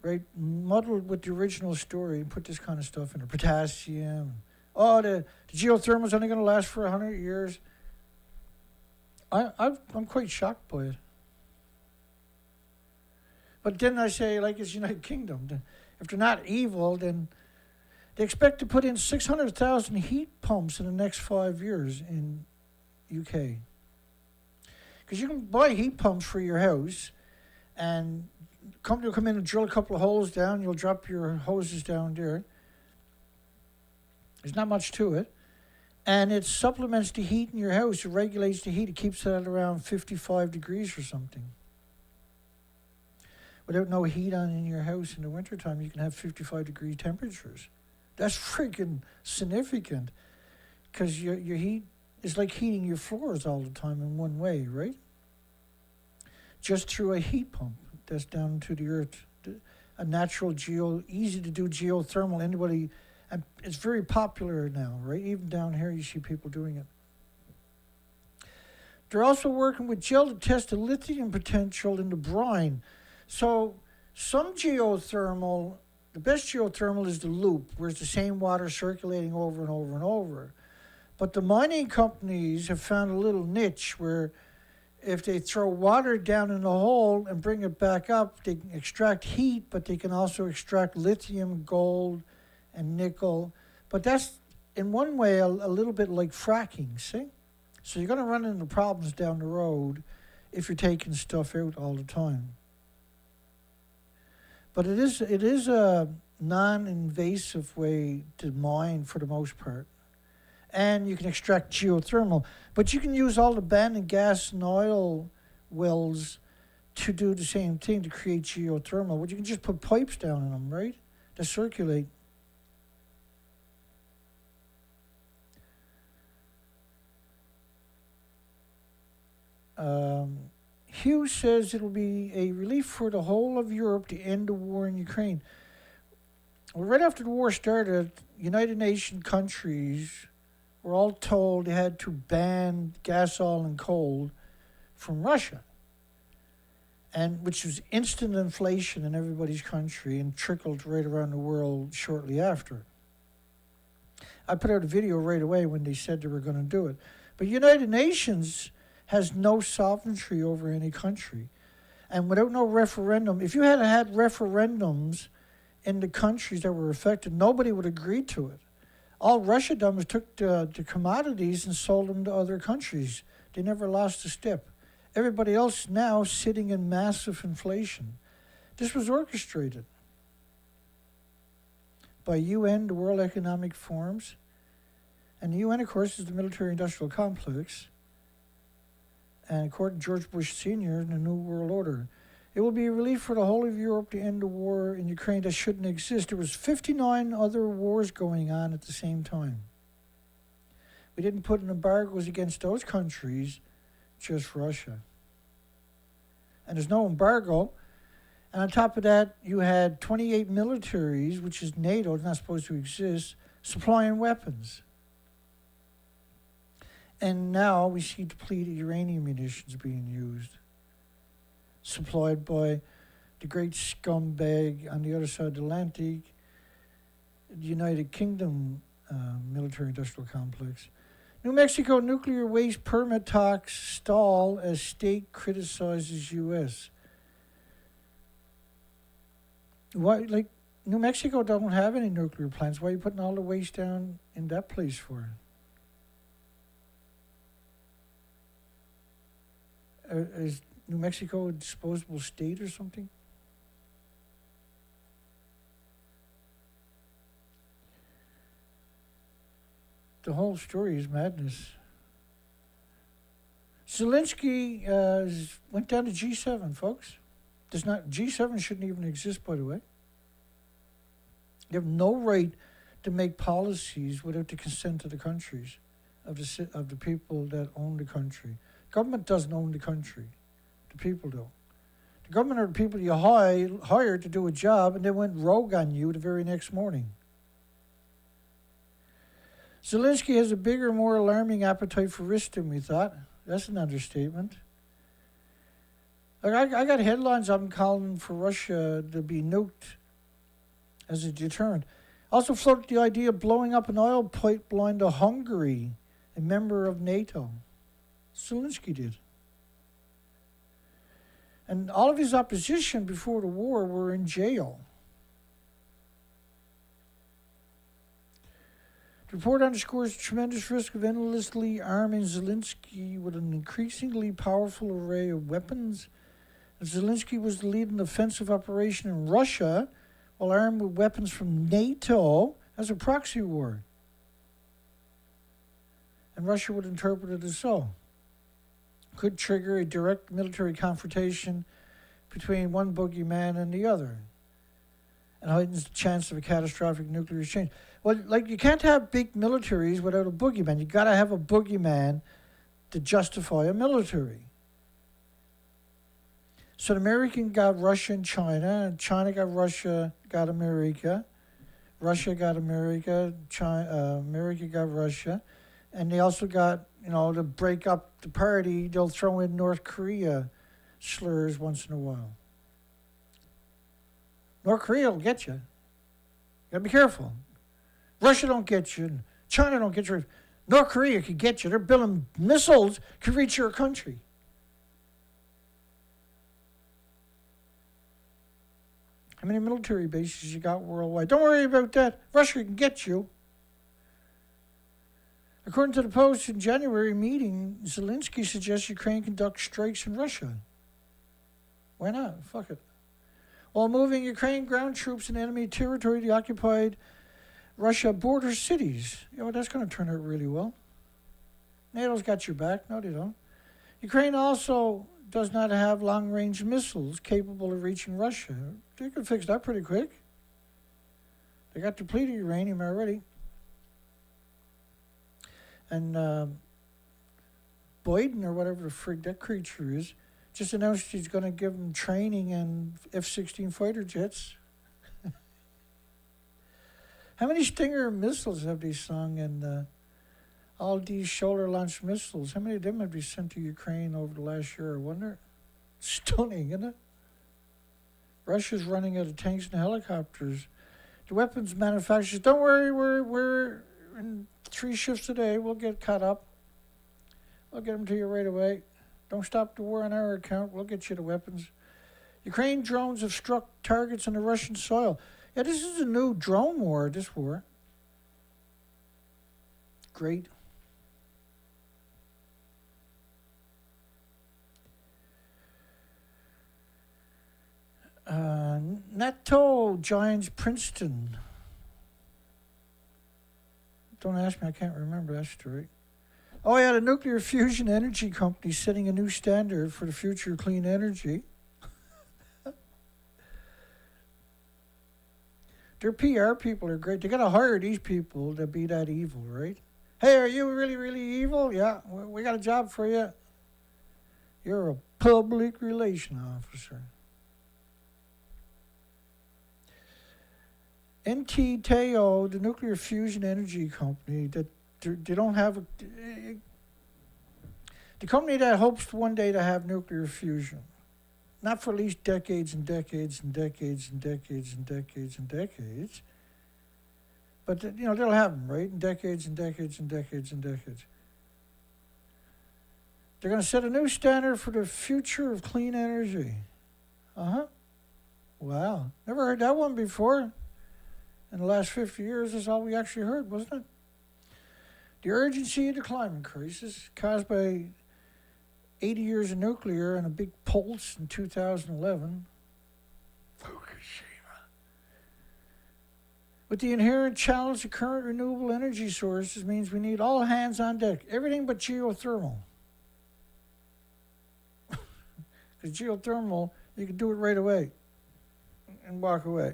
right, muddled with the original story and put this kind of stuff in there. Potassium. Oh, the geothermal is only going to last for 100 years. I'm quite shocked by it. But then I say, like, it's United Kingdom. If they're not evil, then they expect to put in 600,000 heat pumps in the next 5 years in UK. Because you can buy heat pumps for your house, and company will come in and drill a couple of holes down. You'll drop your hoses down there. There's not much to it. And it supplements the heat in your house. It regulates the heat. It keeps it at around 55 degrees or something. Without no heat on in your house in the wintertime, you can have 55-degree temperatures. That's freaking significant. Because your heat is like heating your floors all the time in one way, right? Just through a heat pump that's down to the earth. A natural easy to do geothermal. Anybody, and it's very popular now, right? Even down here you see people doing it. They're also working with gel to test the lithium potential in the brine. So some geothermal, the best geothermal is the loop, where it's the same water circulating over and over and over. But the mining companies have found a little niche where if they throw water down in the hole and bring it back up, they can extract heat, but they can also extract lithium, gold, and nickel. But that's, in one way, a little bit like fracking, see? So you're going to run into problems down the road if you're taking stuff out all the time. But it is a non-invasive way to mine for the most part. And you can extract geothermal. But you can use all the abandoned gas and oil wells to do the same thing, to create geothermal. But you can just put pipes down in them, right? To circulate. Hugh says it'll be a relief for the whole of Europe to end the war in Ukraine. Well, right after the war started, United Nations countries were all told they had to ban gas, oil, and coal from Russia, and which was instant inflation in everybody's country and trickled right around the world shortly after. I put out a video right away when they said they were going to do it. But United Nations has no sovereignty over any country. And without no referendum, if you had referendums in the countries that were affected, nobody would agree to it. All Russia done was took the commodities and sold them to other countries. They never lost a step. Everybody else now sitting in massive inflation. This was orchestrated by UN, the World Economic Forums. And the UN, of course, is the military-industrial complex. And according to George Bush Sr. in the New World Order, it will be a relief for the whole of Europe to end the war in Ukraine that shouldn't exist. There was 59 other wars going on at the same time. We didn't put in embargoes against those countries, just Russia. And there's no embargo. And on top of that, you had 28 militaries, which is NATO, it's not supposed to exist, supplying weapons. And now we see depleted uranium munitions being used, supplied by the great scumbag on the other side of the Atlantic, the United Kingdom military-industrial complex. New Mexico nuclear waste permit talks stall as state criticizes U.S. Why, like, New Mexico don't have any nuclear plants. Why are you putting all the waste down in that place for? Is New Mexico a disposable state or something? The whole story is madness. Zelensky went down to G7, folks. G7 shouldn't even exist, by the way. You have no right to make policies without the consent of the countries, of the people that own the country. Government doesn't own the country. The people do. The government are the people you hired to do a job and they went rogue on you the very next morning. Zelensky has a bigger, more alarming appetite for risk than we thought. That's an understatement. Like I got headlines I'm calling for Russia to be nuked as a deterrent. Also floated the idea of blowing up an oil pipeline to Hungary, a member of NATO. Zelensky did. And all of his opposition before the war were in jail. The report underscores the tremendous risk of endlessly arming Zelensky with an increasingly powerful array of weapons. Zelensky was the lead in an offensive operation in Russia while armed with weapons from NATO as a proxy war. And Russia would interpret it as so. Could trigger a direct military confrontation between one boogeyman and the other, and heightens the chance of a catastrophic nuclear exchange. Well, like, you can't have big militaries without a boogeyman. You got to have a boogeyman to justify a military. So the American got Russia and China got Russia, got America. Russia got America, America got Russia, And they also got, to break up the party, they'll throw in North Korea slurs once in a while. North Korea will get you. You gotta be careful. Russia don't get you. China don't get you. North Korea could get you. They're building missiles could reach your country. How many military bases you got worldwide? Don't worry about that. Russia can get you. According to the Post, in January meeting, Zelensky suggests Ukraine conduct strikes in Russia. Why not? Fuck it. While moving Ukraine ground troops in enemy territory to occupied Russia border cities. That's going to turn out really well. NATO's got your back. No, they don't. Ukraine also does not have long-range missiles capable of reaching Russia. They could fix that pretty quick. They got depleted uranium already. And Biden, or whatever the frig that creature is, just announced he's going to give them training in F-16 fighter jets. How many Stinger missiles have they sung? And all these shoulder-launched missiles, how many of them have they sent to Ukraine over the last year? I wonder. Stunning, isn't it? Russia's running out of tanks and helicopters. The weapons manufacturers, don't worry, we're in 3 shifts a day. We'll get caught up. We'll get them to you right away. Don't stop the war on our account. We'll get you the weapons. Ukraine drones have struck targets on the Russian soil. Yeah, this is a new drone war, this war. Great. NATO joins Princeton. Don't ask me, I can't remember that story. Oh yeah, the nuclear fusion energy company setting a new standard for the future of clean energy. Their PR people are great. They got to hire these people to be that evil, right? Hey, are you really, really evil? Yeah, we got a job for you. You're a public relation officer. NT Teo, the nuclear fusion energy company, that they don't have the company that hopes one day to have nuclear fusion. Not for at least decades and decades and decades and decades and decades and decades. But, they'll have them, right? In decades and decades and decades and decades. They're going to set a new standard for the future of clean energy. Wow. Never heard that one before. In the last 50 years, that's all we actually heard, wasn't it? The urgency of the climate crisis caused by 80 years of nuclear and a big pulse in 2011. Fukushima. With the inherent challenge of current renewable energy sources means we need all hands on deck. Everything but geothermal. Because geothermal, you can do it right away and walk away.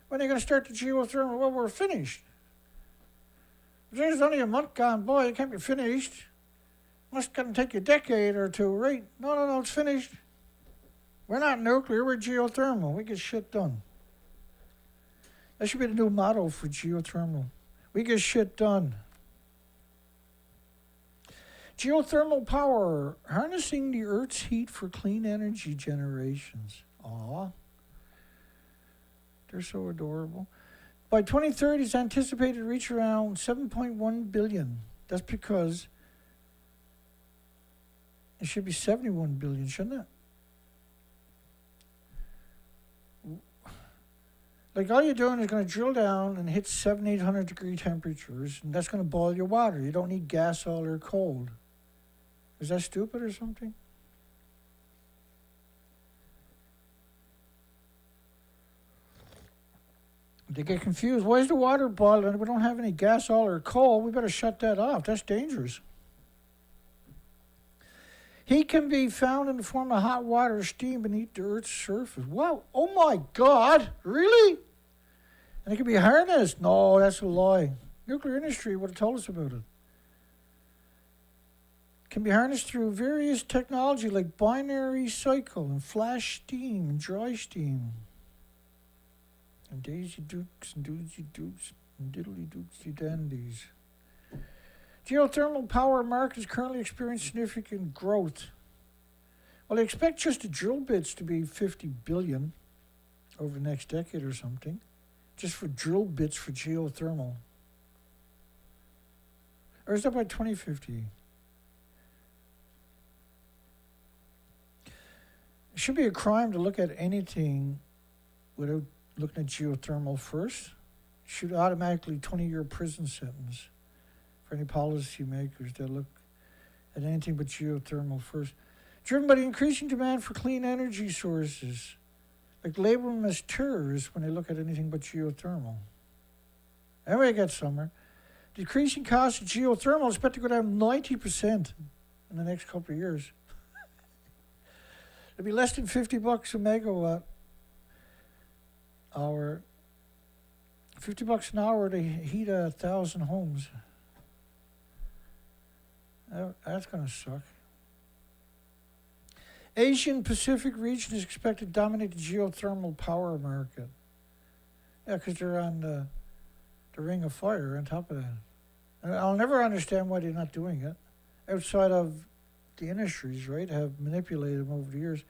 When are you going to start the geothermal? Well, we're finished. There's only a month gone by. It can't be finished. Must going to take you a decade or two, right? No, it's finished. We're not nuclear, we're geothermal. We get shit done. That should be the new motto for geothermal. We get shit done. Geothermal power, harnessing the Earth's heat for clean energy generations. Aw. They're so adorable. By 2030, it's anticipated to reach around 7.1 billion. That's because it should be 71 billion, shouldn't it? Like, all you're doing is going to drill down and hit 700-800 degree temperatures, and that's going to boil your water. You don't need gas, oil, or cold. Is that stupid or something? They get confused. Why is the water boiling? We don't have any gas, oil, or coal. We better shut that off. That's dangerous. Heat can be found in the form of hot water or steam beneath the Earth's surface. Wow. Oh, my God. Really? And it can be harnessed. No, that's a lie. Nuclear industry would have told us about it. Can be harnessed through various technology like binary cycle and flash steam and dry steam. And Daisy Dukes and Doozy Dukes and Diddly Dukesy Dandies. Geothermal power market is currently experiencing significant growth. Well, they expect just the drill bits to be 50 billion over the next decade or something, just for drill bits for geothermal. Or is that by 2050? It should be a crime to look at anything without looking at geothermal first. Should automatically 20-year prison sentence for any policymakers that look at anything but geothermal first. Driven by the increasing demand for clean energy sources, like label them as terrorists when they look at anything but geothermal. Anyway, I got somewhere. Decreasing cost of geothermal is expected to go down 90% in the next couple of years. It'll be less than $50 a megawatt hour. $50 an hour to heat 1,000 homes. That's going to suck. Asian Pacific region is expected to dominate the geothermal power market. Yeah, because they're on the ring of fire on top of that. And I'll never understand why they're not doing it outside of the industries, right, have manipulated them over the years.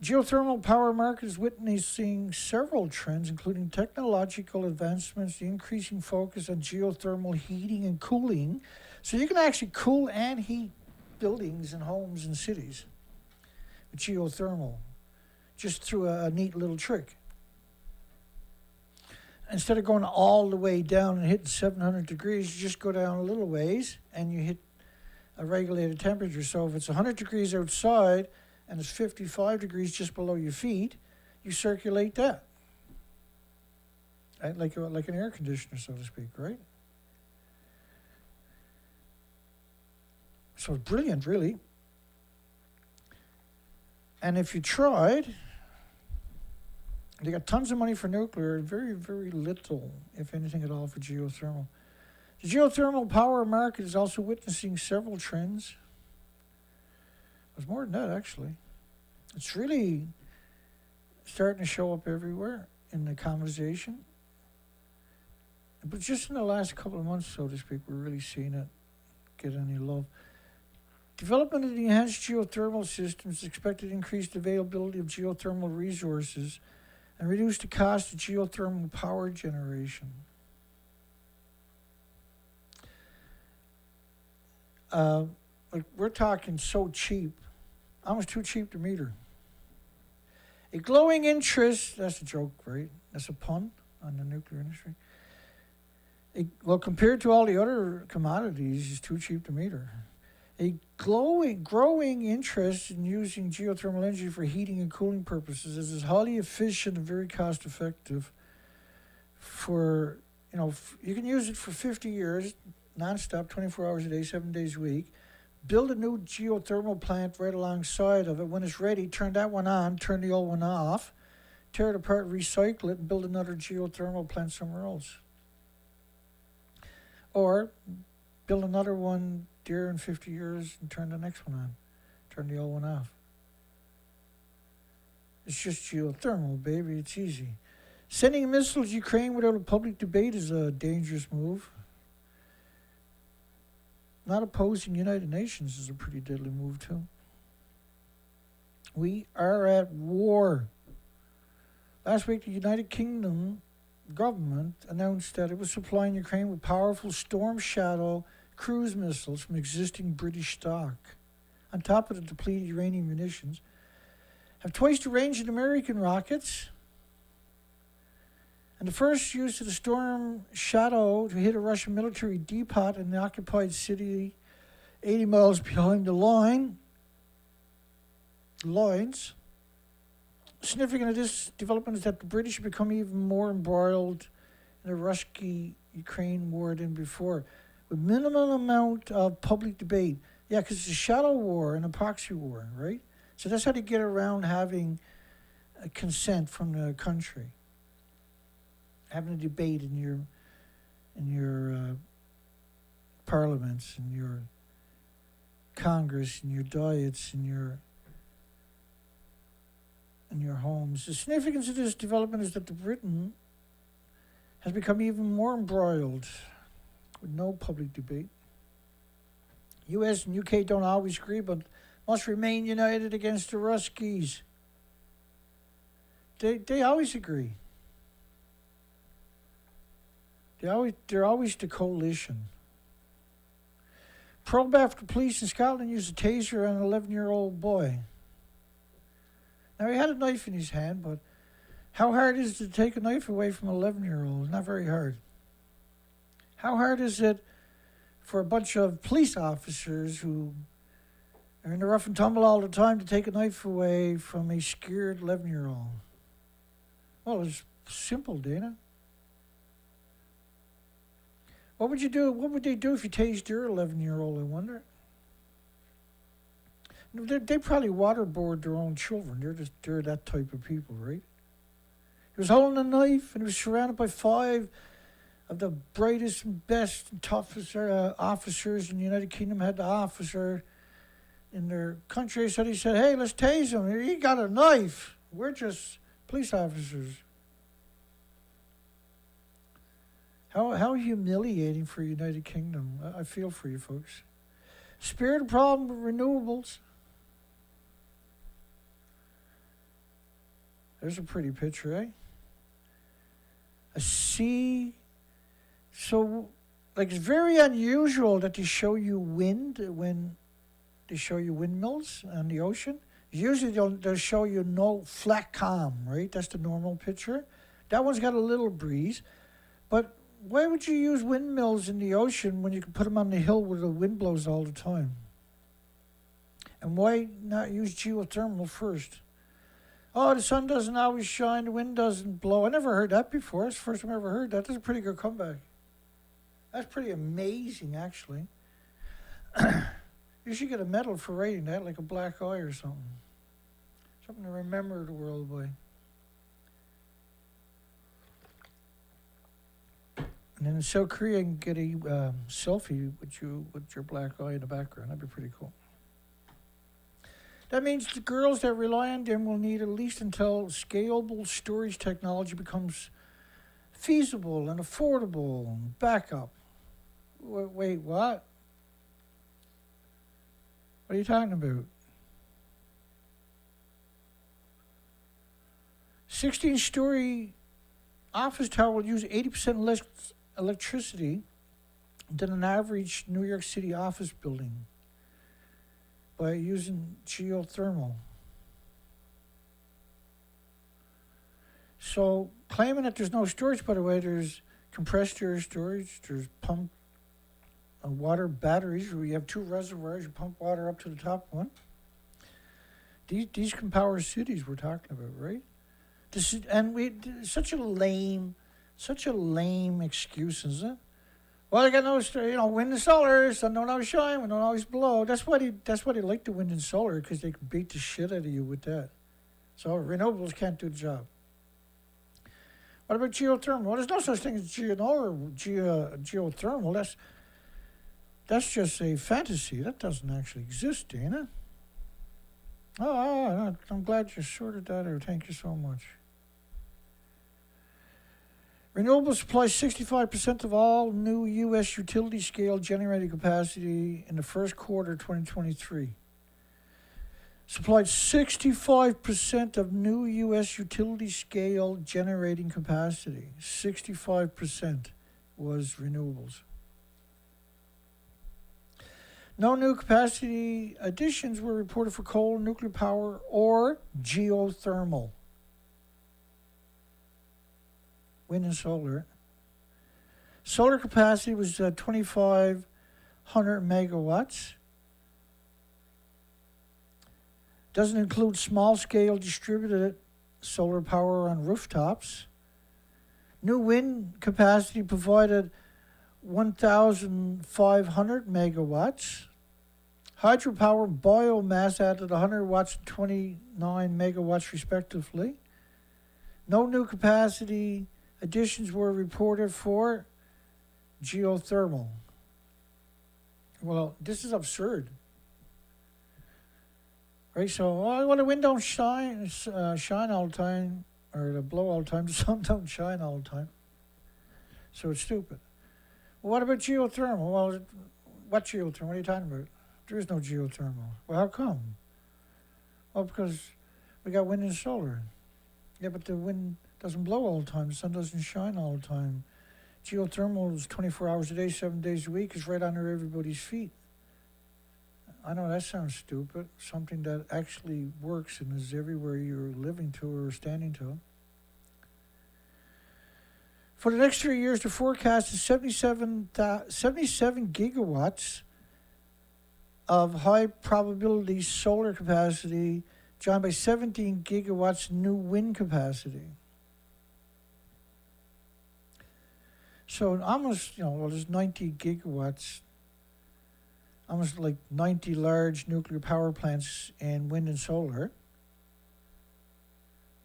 Geothermal power market is witnessing several trends, including technological advancements, the increasing focus on geothermal heating and cooling. So you can actually cool and heat buildings and homes and cities with geothermal, just through a neat little trick. Instead of going all the way down and hitting 700 degrees, you just go down a little ways and you hit a regulated temperature. So if it's 100 degrees outside and it's 55 degrees just below your feet, you circulate that. Right? Like an air conditioner, so to speak, right? So it's brilliant, really. And if you tried, they got tons of money for nuclear and very, very little, if anything at all, for geothermal. The geothermal power market is also witnessing several trends. There's more than that, actually. It's really starting to show up everywhere in the conversation. But just in the last couple of months, so to speak, we're really seeing it get any love. Development of the enhanced geothermal systems is expected to increase the availability of geothermal resources and reduce the cost of geothermal power generation. We're talking so cheap, almost too cheap to meter. A glowing interest, that's a joke, right? That's a pun on the nuclear industry. Well, compared to all the other commodities, it's too cheap to meter. A growing interest in using geothermal energy for heating and cooling purposes as is highly efficient and very cost effective for, you can use it for 50 years, nonstop, 24 hours a day, 7 days a week. Build a new geothermal plant right alongside of it. When it's ready, turn that one on, turn the old one off, tear it apart, recycle it, and build another geothermal plant somewhere else. Or build another one there in 50 years and turn the next one on, turn the old one off. It's just geothermal, baby. It's easy. Sending missiles to Ukraine without a public debate is a dangerous move. Not opposing United Nations is a pretty deadly move, too. We are at war. Last week, the United Kingdom government announced that it was supplying Ukraine with powerful Storm Shadow cruise missiles from existing British stock. On top of the depleted uranium munitions, have twice the range of American rockets. And the first use of the Storm Shadow to hit a Russian military depot in the occupied city 80 miles behind the lines. Significant of this development is that the British have become even more embroiled in the Russia-Ukraine war than before, with minimal amount of public debate. Yeah, because it's a shadow war and a proxy war, right? So that's how they get around having a consent from the country. Having a debate in your parliaments, in your Congress, in your diets, in your homes. The significance of this development is that the Britain has become even more embroiled with no public debate. U.S. and UK don't always agree, but must remain united against the Ruskies. They always agree. They're always the coalition. Probe after police in Scotland used a taser on an 11-year-old boy. Now, he had a knife in his hand, but how hard is it to take a knife away from an 11-year-old? Not very hard. How hard is it for a bunch of police officers who are in the rough and tumble all the time to take a knife away from a scared 11-year-old? Well, it's simple, Dana. What would you do? What would they do if you tased your 11-year-old, I wonder? They probably waterboard their own children. They're that type of people, right? He was holding a knife and he was surrounded by 5 of the brightest and best and toughest officers in the United Kingdom. Had the officer in their country, so he said, hey, let's tase him. He got a knife. We're just police officers. How humiliating for United Kingdom. I feel for you folks. Spirit of problem with renewables. There's a pretty picture, eh? A sea. So, like, it's very unusual that they show you wind when they show you windmills on the ocean. Usually they'll show you no flat calm, right? That's the normal picture. That one's got a little breeze. But why would you use windmills in the ocean when you can put them on the hill where the wind blows all the time? And why not use geothermal first? Oh, the sun doesn't always shine, the wind doesn't blow. I never heard that before. It's the first time I ever heard that. That's a pretty good comeback. That's pretty amazing, actually. You should get a medal for writing that, like a black eye or something. Something to remember the world by. And then in South Korea, you can get a selfie with your black eye in the background. That'd be pretty cool. That means the girls that rely on them will need at least until scalable storage technology becomes feasible and affordable and backup. Wait, what? What are you talking about? 16-story office tower will use 80% less electricity than an average New York City office building by using geothermal. So, claiming that there's no storage, by the way, there's compressed air storage, there's pump water batteries where you have 2 reservoirs, you pump water up to the top one. These can power cities we're talking about, right? This is, such a lame excuse, isn't it? Well, I got no, wind and solar, sun don't always shine, wind don't always blow. That's why they like the wind and solar, because they can beat the shit out of you with that. So renewables can't do the job. What about geothermal? Well, there's no such thing as geothermal. That's just a fantasy. That doesn't actually exist, Dana. Oh, I'm glad you sorted that out. Thank you so much. Renewables supply 65% of all new U.S. utility-scale generating capacity in the first quarter of 2023. Supplied 65% of new U.S. utility-scale generating capacity. 65% was renewables. No new capacity additions were reported for coal, nuclear power, or geothermal. Wind and solar. Solar capacity was 2,500 megawatts. Doesn't include small-scale distributed solar power on rooftops. New wind capacity provided 1,500 megawatts. Hydropower biomass added 100 watts and 29 megawatts respectively. No new capacity additions were reported for geothermal. Well, this is absurd. Right, so when the wind don't shine all the time, or to blow all the time, the sun don't shine all the time. So it's stupid. Well, what about geothermal? Well, what geothermal? What are you talking about? There is no geothermal. Well, how come? Well, because we got wind and solar. Yeah, but the wind doesn't blow all the time. The sun doesn't shine all the time. Geothermal is 24 hours a day, 7 days a week. It's right under everybody's feet. I know that sounds stupid. Something that actually works and is everywhere you're living to or standing to. For the next 3 years, the forecast is 77 gigawatts of high probability solar capacity, joined by 17 gigawatts new wind capacity. So almost, there's 90 gigawatts, almost like 90 large nuclear power plants and wind and solar.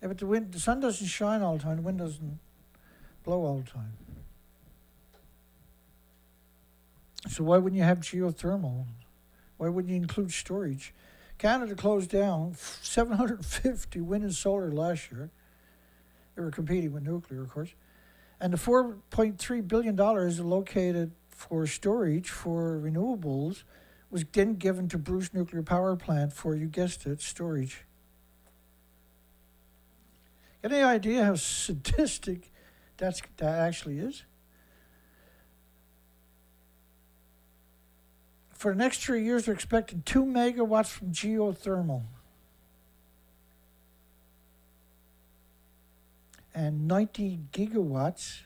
Yeah, but the sun doesn't shine all the time, the wind doesn't blow all the time. So why wouldn't you have geothermal? Why wouldn't you include storage? Canada closed down 750 wind and solar last year. They were competing with nuclear, of course. And the $4.3 billion allocated for storage for renewables was then given to Bruce Nuclear Power Plant for, you guessed it, storage. Got any idea how sadistic that actually is? For the next 3 years, they're expecting 2 megawatts from geothermal. And 90 gigawatts,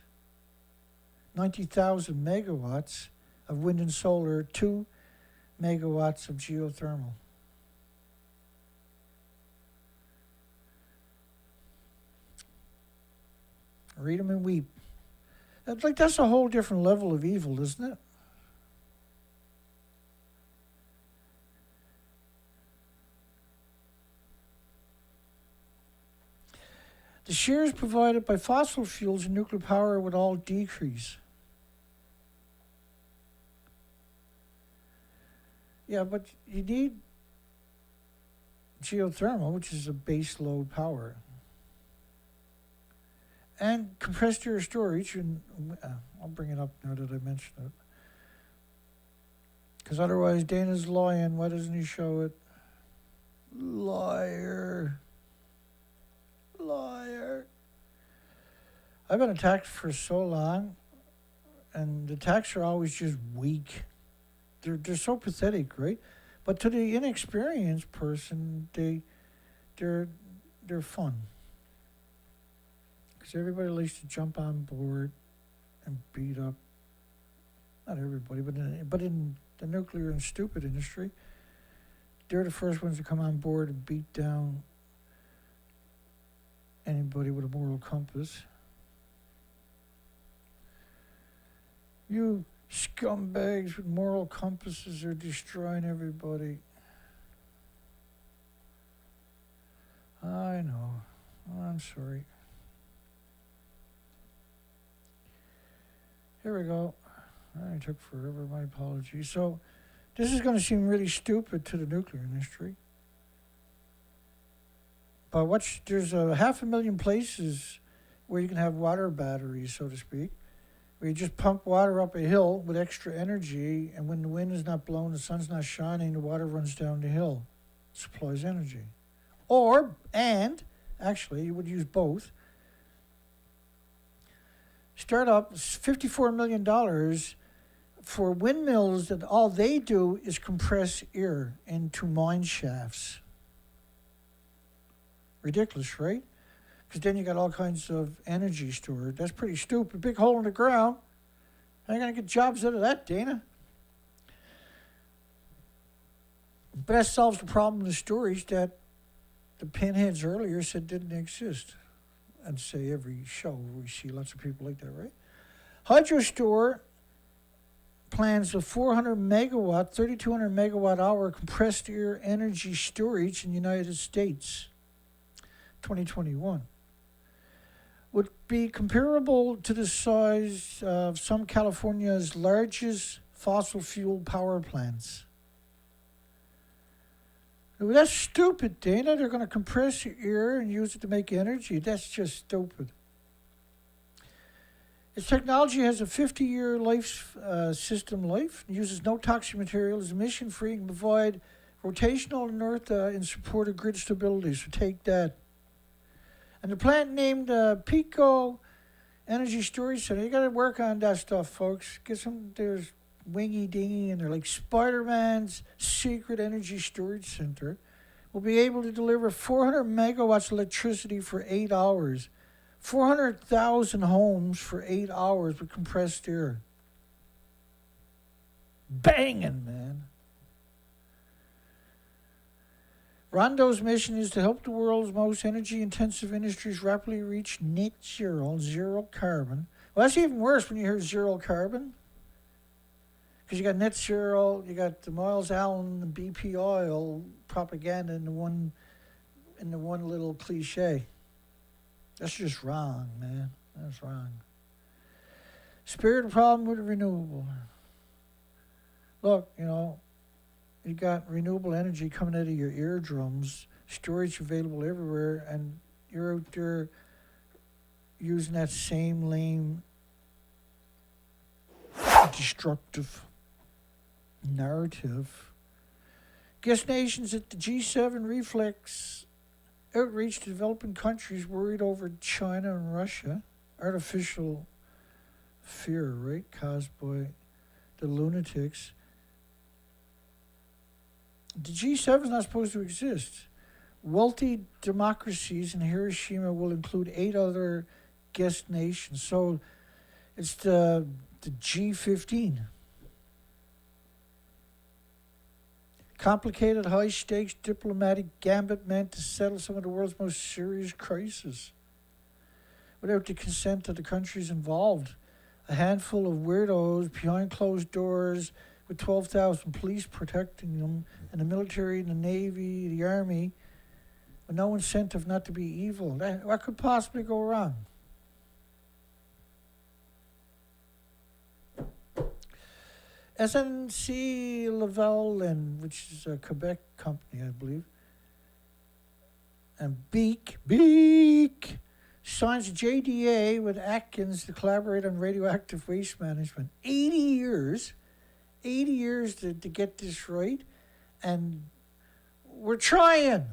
90,000 megawatts of wind and solar, 2 megawatts of geothermal. Read them and weep. That's a whole different level of evil, isn't it? The shares provided by fossil fuels and nuclear power would all decrease. Yeah, but you need geothermal, which is a base load power, and compressed air storage, and I'll bring it up now that I mentioned it. Because otherwise Dana's lying. Why doesn't he show it? Liar. Liar. I've been attacked for so long, and the attacks are always just weak. They're so pathetic, right? But to the inexperienced person, they're fun. Because everybody likes to jump on board and beat up. Not everybody, but in the nuclear and stupid industry, they're the first ones to come on board and beat down anybody with a moral compass. You scumbags with moral compasses are destroying everybody. I know. I'm sorry. Here we go. It took forever. My apologies. So, this is going to seem really stupid to the nuclear industry. But there's 500,000 places where you can have water batteries, so to speak, where you just pump water up a hill with extra energy, and when the wind is not blowing, the sun's not shining, the water runs down the hill, supplies energy. Actually, you would use both. Start up $54 million for windmills that all they do is compress air into mine shafts. Ridiculous, right? Because then you got all kinds of energy stored. That's pretty stupid. Big hole in the ground. How are you going to get jobs out of that, Dana? But that solves the problem of the storage that the pinheads earlier said didn't exist. I'd say every show we see lots of people like that, right? HydroStore plans a 400 megawatt, 3,200 megawatt hour compressed air energy storage in the United States, 2021. Would be comparable to the size of some California's largest fossil fuel power plants. Well, that's stupid, Dana. They're going to compress your air and use it to make energy. That's just stupid. Its technology has a 50-year system life, uses no toxic material, is emission-free, and can provide rotational inertia in support of grid stability. So take that. And the plant named Pico Energy Storage Center. You got to work on that stuff, folks. Get some. There's wingy dingy, and they're like Spider-Man's secret energy storage center. Will be able to deliver 400 megawatts of electricity for 8 hours. 400,000 homes for 8 hours with compressed air. Banging, man. Rondo's mission is to help the world's most energy-intensive industries rapidly reach net zero carbon. Well, that's even worse when you hear zero carbon. Because you got net zero, you got the Miles Allen and BP oil propaganda in the one little cliche. That's just wrong, man. That's wrong. Spirit of the problem with renewable. Look, you got renewable energy coming out of your eardrums, storage available everywhere, and you're out there using that same lame, destructive narrative. Guest nations at the G7 reflex outreach to developing countries worried over China and Russia. Artificial fear, right, caused by the lunatics. The G7 is not supposed to exist. Wealthy democracies in Hiroshima will include 8 other guest nations. So it's the G15. Complicated, high-stakes diplomatic gambit meant to settle some of the world's most serious crises without the consent of the countries involved. A handful of weirdos behind closed doors with 12,000 police protecting them, and the military, the Navy, the Army, with no incentive not to be evil. What could possibly go wrong? SNC Lavalin, which is a Quebec company, I believe, and Beek signs a JDA with Atkins to collaborate on radioactive waste management. 80 years to get this right, and we're trying.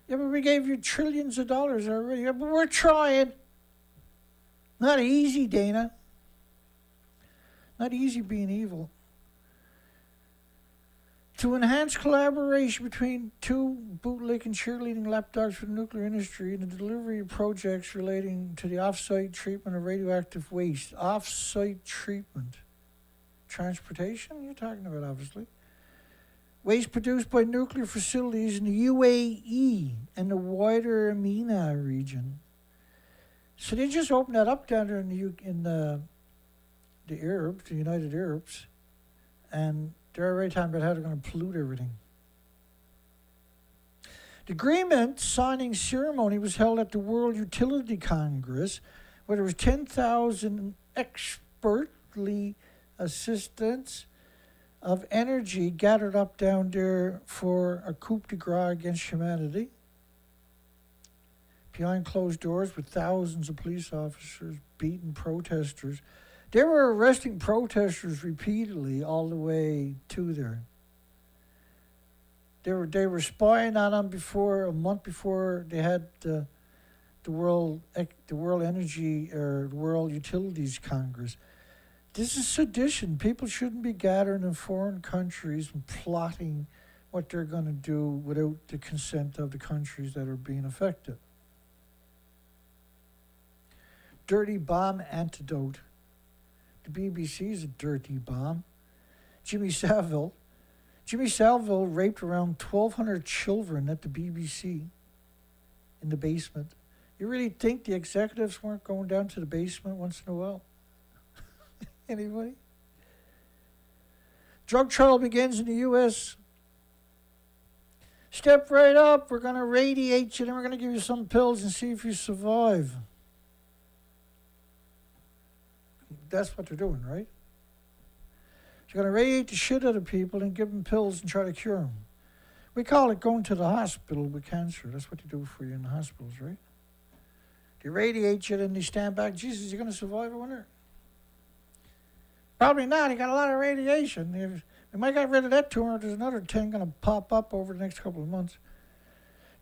Yeah, but we gave you trillions of dollars already. Yeah, but we're trying. Not easy, Dana. Not easy being evil. To enhance collaboration between two bootlicking cheerleading lapdogs for the nuclear industry and the delivery of projects relating to the off-site treatment of radioactive waste. Off-site treatment. Transportation, you're talking about, obviously. Waste produced by nuclear facilities in the UAE and the wider MENA region. So they just opened that up down there in the Arabs, the United Arabs, and they're already talking about how they're going to pollute everything. The agreement signing ceremony was held at the World Utility Congress, where there was 10,000 expertly assistants of energy gathered up down there for a coup de grace against humanity. Behind closed doors with thousands of police officers beating protesters. They were arresting protesters repeatedly all the way to there. They were spying on them a month before they had the World Energy or World Utilities Congress. This is sedition. People shouldn't be gathering in foreign countries and plotting what they're going to do without the consent of the countries that are being affected. Dirty bomb antidote. The BBC is a dirty bomb. Jimmy Savile raped around 1,200 children at the BBC in the basement. You really think the executives weren't going down to the basement once in a while? Anybody? Drug trial begins in the U.S. Step right up. We're going to radiate you, then we're going to give you some pills and see if you survive. That's what they're doing, right? They're going to radiate the shit out of people and give them pills and try to cure them. We call it going to the hospital with cancer. That's what they do for you in the hospitals, right? They radiate you, and they stand back. Jesus, you going to survive a winter? Probably not. He got a lot of radiation. If we might get rid of that tumor, there's another 10 going to pop up over the next couple of months.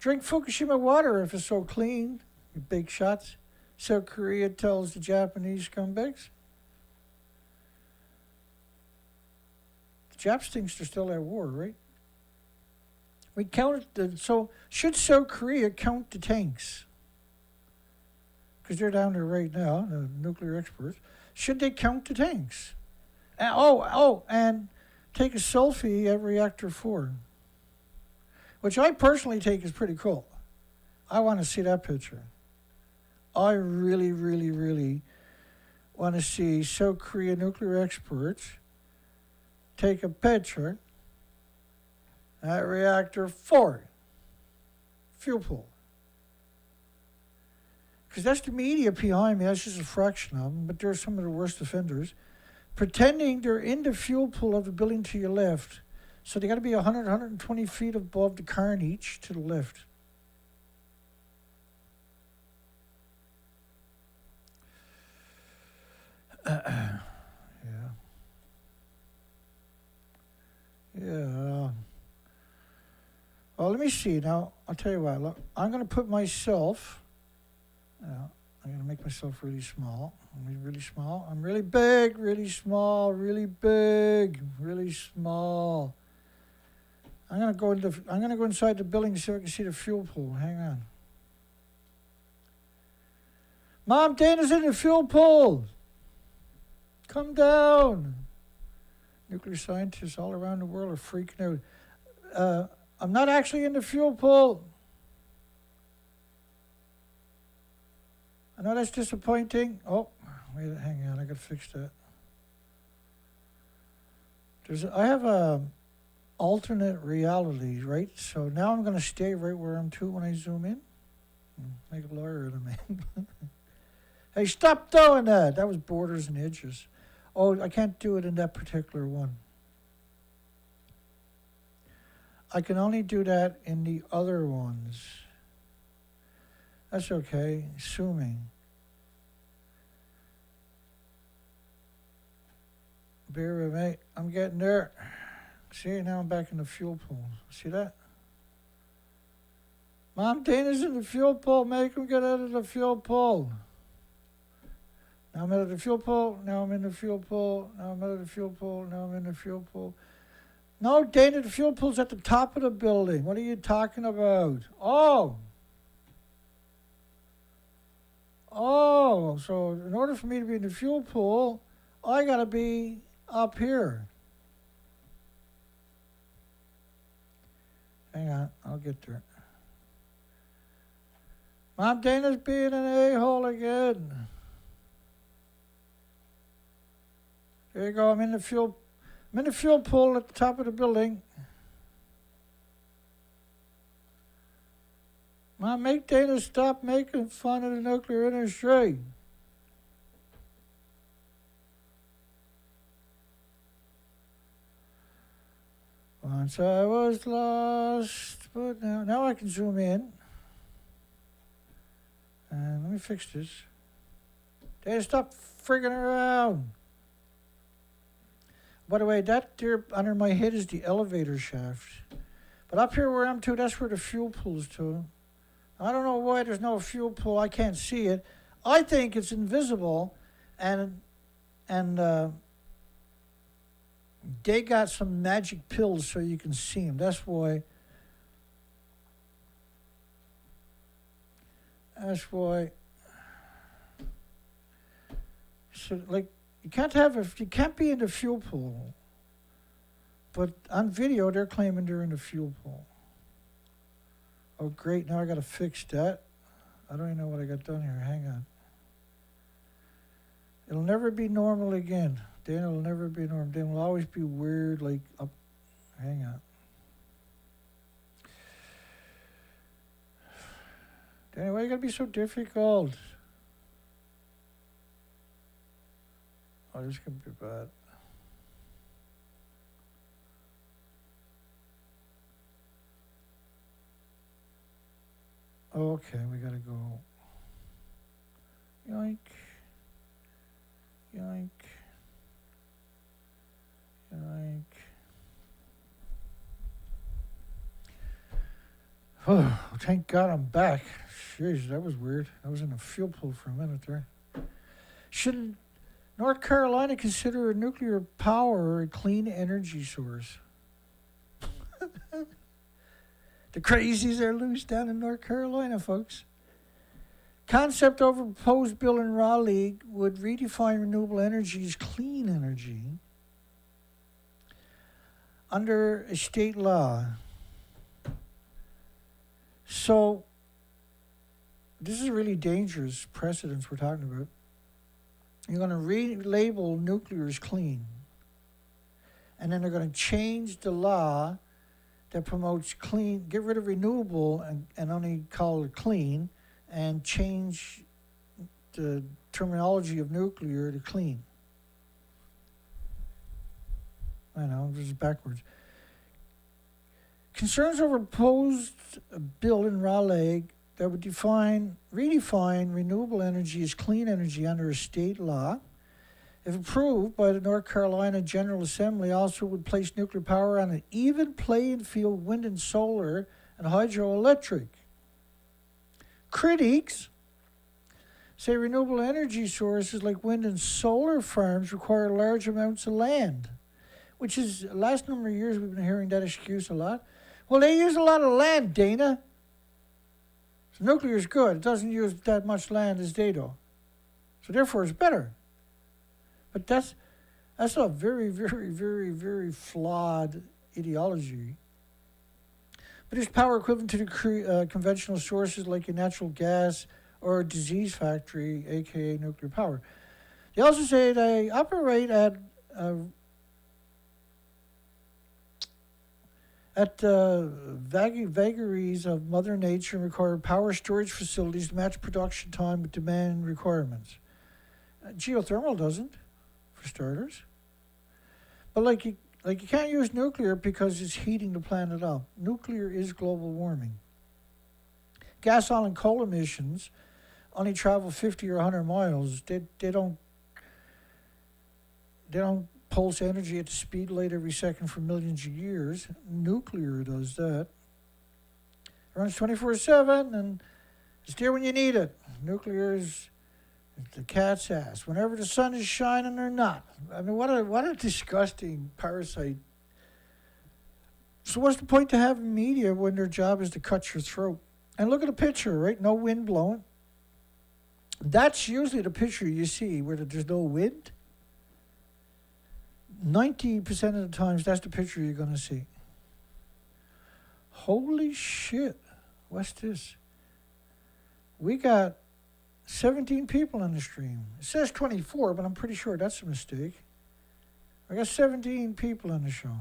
Drink Fukushima water if it's so clean, you big shots. South Korea tells the Japanese scumbags. The Japs thinks they're still at war, right? We counted so should South Korea count the tanks? Because they're down there right now, the nuclear experts. Should they count the tanks? And take a selfie at Reactor 4, which I personally take as pretty cool. I want to see that picture. I really, really, really want to see South Korea nuclear experts take a picture at Reactor 4, fuel pool. Because that's the media behind me. That's just a fraction of them, but they're some of the worst offenders. Pretending they're in the fuel pool of the building to your left. So they got to be 100, 120 feet above the carnage to the left. Yeah. Well, let me see. Now, I'll tell you what. Look, I'm going to put myself... I'm going to make myself really small. I'm really small. I'm really big, really small, really big, really small. I'm going to go inside the building so I can see the fuel pool. Hang on. Mom, Dana's in the fuel pool. Come down. Nuclear scientists all around the world are freaking out. I'm not actually in the fuel pool. I know that's disappointing. Oh, wait, hang on, I gotta fix that. I have a alternate reality, right? So now I'm gonna stay right where I'm to when I zoom in. Make a lawyer out of me. Hey, stop doing that. That was borders and edges. Oh, I can't do it in that particular one. I can only do that in the other ones. That's okay. Zooming. Bear with me. I'm getting there. See, now I'm back in the fuel pool. See that? Mom, Dana's in the fuel pool. Make him get out of the fuel pool. Now I'm out of the fuel pool. Now I'm in the fuel pool. Now I'm out of the fuel pool. Now I'm in the fuel pool. No, Dana, the fuel pool's at the top of the building. What are you talking about? Oh, so in order for me to be in the fuel pool, I gotta be up here. Hang on, I'll get there. Mom, Dana's being an a-hole again. There you go, I'm in the fuel pool at the top of the building. Mom, make Dana stop making fun of the nuclear industry. Once I was lost, but now I can zoom in. And let me fix this. Dana, stop frigging around. By the way, that there under my head is the elevator shaft. But up here where I'm to, that's where the fuel pool's to. I don't know why there's no fuel pool. I can't see it. I think it's invisible, and they got some magic pills so you can see them. That's why. So, like, you can't be in the fuel pool. But on video, they're claiming they're in the fuel pool. Oh, great. Now I got to fix that. I don't even know what I got done here. Hang on. It'll never be normal again. Dana will never be normal. Dana will always be weird, like up. Hang on. Dana, why you got to be so difficult? Oh, this is going to be bad. Okay, we got to go. Yoink. Yoink. Yoink. Oh, thank God I'm back. Jeez, that was weird. I was in a fuel pool for a minute there. Should North Carolina consider nuclear power a clean energy source? The crazies are loose down in North Carolina, folks. Concept over proposed bill in Raleigh would redefine renewable energy as clean energy under a state law. So, this is really dangerous precedence we're talking about. You're going to relabel nuclear as clean. And then they're going to change the law that promotes clean, get rid of renewable and only call it clean, and change the terminology of nuclear to clean. I know, this is backwards. Concerns over proposed bill in Raleigh that would redefine renewable energy as clean energy under a state law, if approved by the North Carolina General Assembly, also would place nuclear power on an even playing field with wind and solar and hydroelectric. Critics say renewable energy sources like wind and solar farms require large amounts of land, which is, the last number of years we've been hearing that excuse a lot. Well, they use a lot of land, Dana. So nuclear is good. It doesn't use that much land as they do. So therefore it's better. But that's a very, very, very, very flawed ideology. But there's power equivalent to the conventional sources like a natural gas or a disease factory, aka nuclear power. They also say they operate at vagaries of Mother Nature and require power storage facilities to match production time with demand requirements. Geothermal doesn't, for starters. But you can't use nuclear because it's heating the planet up. Nuclear is global warming. Gas, oil, and coal emissions only travel 50 or 100 miles. They don't pulse energy at the speed of light every second for millions of years. Nuclear does that. It runs 24/7 and it's there when you need it. Nuclear is the cat's ass. Whenever the sun is shining or not. I mean, what a disgusting parasite. So what's the point to having media when their job is to cut your throat? And look at the picture, right? No wind blowing. That's usually the picture you see where there's no wind. 90% of the times, that's the picture you're going to see. Holy shit. What's this? We got 17 people on the stream. It says 24, but I'm pretty sure that's a mistake. I got 17 people on the show.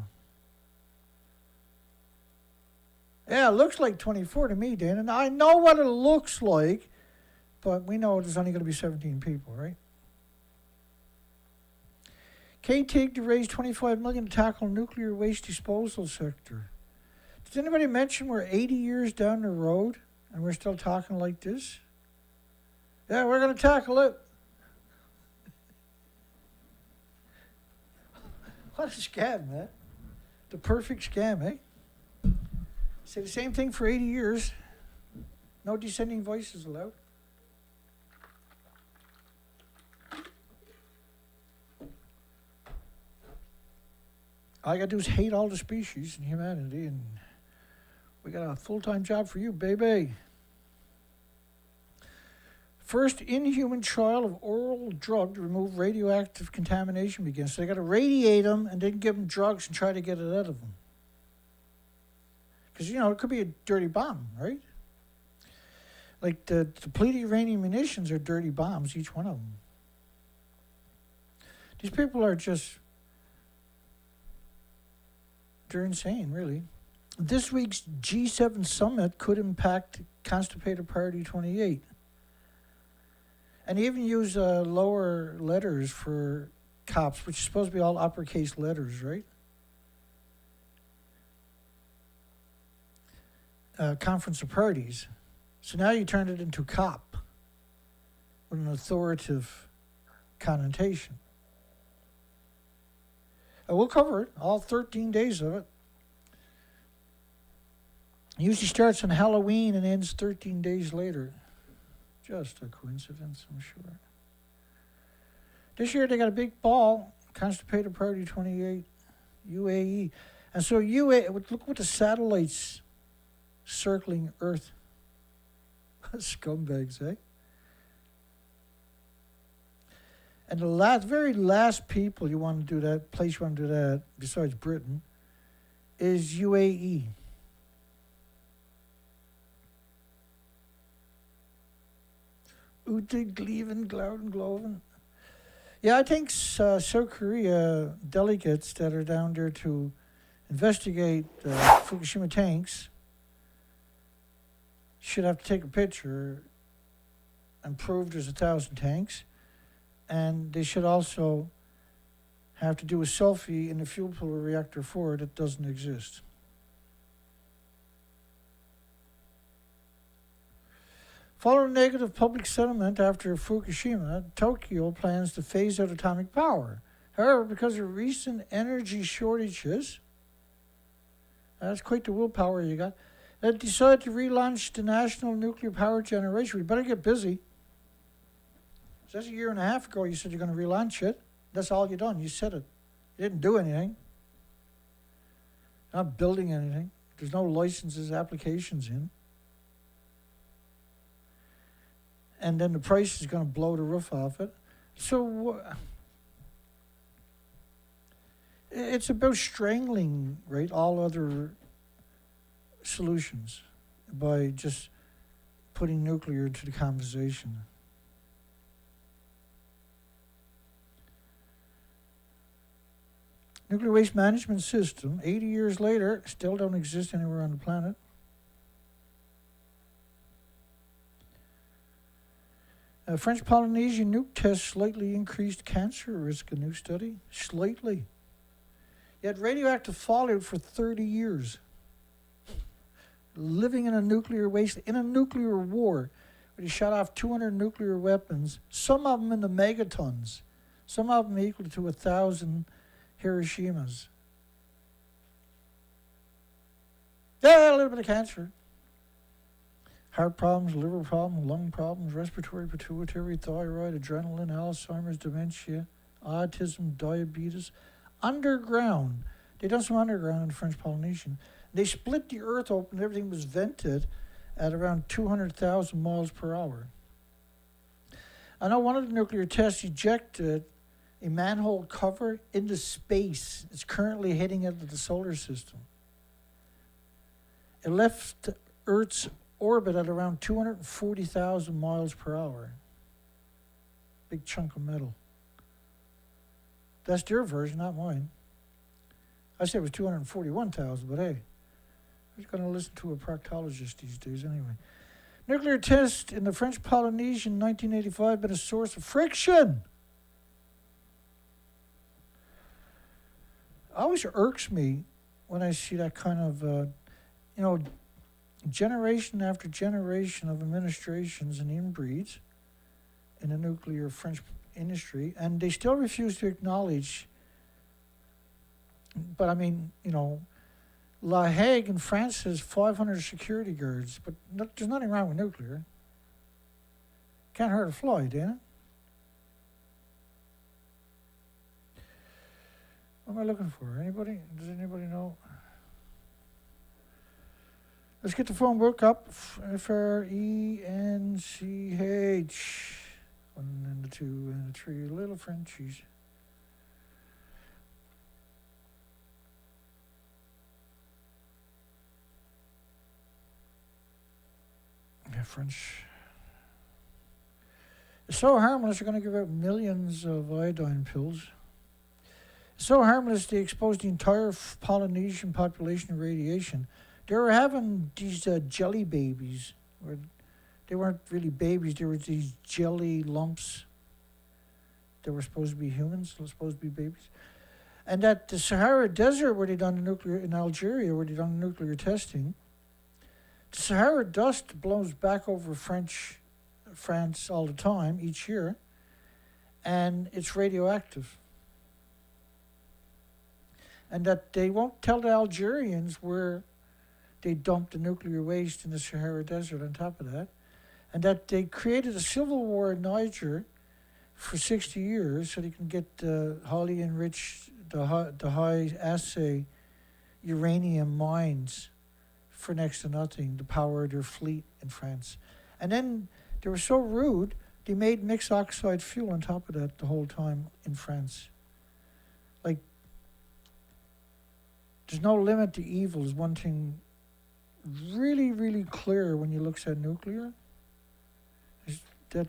Yeah, it looks like 24 to me, Dan. And I know what it looks like, but we know there's only going to be 17 people, right? KTIG to raise $25 million to tackle nuclear waste disposal sector. Did anybody mention we're 80 years down the road and we're still talking like this? Yeah, we're going to tackle it. What a scam, man. The perfect scam, eh? Say the same thing for 80 years. No dissenting voices allowed. All I got to do is hate all the species and humanity, and we got a full-time job for you, baby. First in-human trial of oral drug to remove radioactive contamination begins. So they got to radiate them and then give them drugs and try to get it out of them. Because, it could be a dirty bomb, right? Like the depleted uranium munitions are dirty bombs, each one of them. These people are just... they're insane, really. This week's G7 summit could impact Constipated Party 28. And they even use lower letters for COPs, which is supposed to be all uppercase letters, right? Conference of Parties. So now you turned it into COP, with an authoritative connotation. And we'll cover it, all 13 days of it. It usually starts on Halloween and ends 13 days later. Just a coincidence, I'm sure. This year they got a big ball, Constipated Party 28, UAE. And so look what the satellites circling Earth. Scumbags, eh? And the very last people you want to do that, place you want to do that, besides Britain, is UAE. Ute, Gleven, Glauden, Gloven. Yeah, I think South Korea delegates that are down there to investigate Fukushima tanks should have to take a picture and prove there's 1,000 tanks. And they should also have to do a selfie in the fuel pool reactor 4 that doesn't exist. Following negative public sentiment after Fukushima, Tokyo plans to phase out atomic power. However, because of recent energy shortages, that's quite the willpower you got, they decided to relaunch the national nuclear power generation. We better get busy. So that's a year and a half ago you said you're going to relaunch it. That's all you done. You said it. You didn't do anything. You're not building anything. There's no licenses, applications in. And then the price is going to blow the roof off it. So it's about strangling, right, all other solutions by just putting nuclear into the conversation. Nuclear waste management system, 80 years later, still don't exist anywhere on the planet. French Polynesian nuke test slightly increased cancer risk, a new study. Slightly. You had radioactive fallout for 30 years. Living in a nuclear waste, in a nuclear war, where you shot off 200 nuclear weapons, some of them in the megatons, some of them equal to 1,000 Hiroshimas. Yeah, a little bit of cancer. Heart problems, liver problems, lung problems, respiratory, pituitary, thyroid, adrenaline, Alzheimer's, dementia, autism, diabetes. Underground. They done some underground in the French Polynesian. They split the earth open. Everything was vented at around 200,000 miles per hour. I know one of the nuclear tests ejected a manhole cover into space. It's currently heading into the solar system. It left Earth's orbit at around 240,000 miles per hour. Big chunk of metal. That's their version, not mine. I said it was 241,000, but hey, who's going to listen to a proctologist these days anyway? Nuclear test in the French Polynesian 1985 been a source of friction. It always irks me when I see that kind of, generation after generation of administrations and inbreeds in the nuclear French industry, and they still refuse to acknowledge. But I mean, La Hague in France has 500 security guards, but there's nothing wrong with nuclear. Can't hurt a fly, can it? What am I looking for? Anybody? Does anybody know? Let's get the phone book up. French. 1 and a 2 and a 3 little Frenchies. Yeah, French. It's so harmless, they're going to give out millions of iodine pills. It's so harmless, they exposed the entire Polynesian population to radiation. They were having these jelly babies. Where they weren't really babies, they were these jelly lumps. They were supposed to be humans, they were supposed to be babies. And at the Sahara Desert, where they done the nuclear, in Algeria, where they done nuclear testing, the Sahara dust blows back over French France all the time, each year, and it's radioactive. And that they won't tell the Algerians where they dumped the nuclear waste in the Sahara Desert on top of that, and that they created a civil war in Niger for 60 years so they can get the highly enriched, the high assay uranium mines for next to nothing to power their fleet in France. And then they were so rude, they made mixed oxide fuel on top of that the whole time in France. Like, there's no limit to evil is one thing really, really clear when you look at nuclear. Is that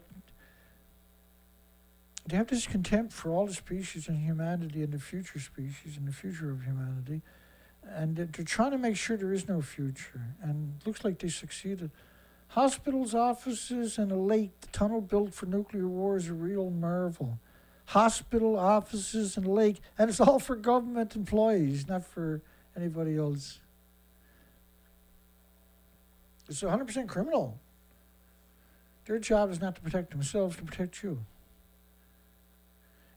they have this contempt for all the species and humanity and the future species and the future of humanity. And they're trying to make sure there is no future. And it looks like they succeeded. Hospitals, offices, and a lake, the tunnel built for nuclear war is a real marvel. Hospital, offices, and a lake, and it's all for government employees, not for anybody else. It's 100% criminal. Their job is not to protect themselves, to protect you.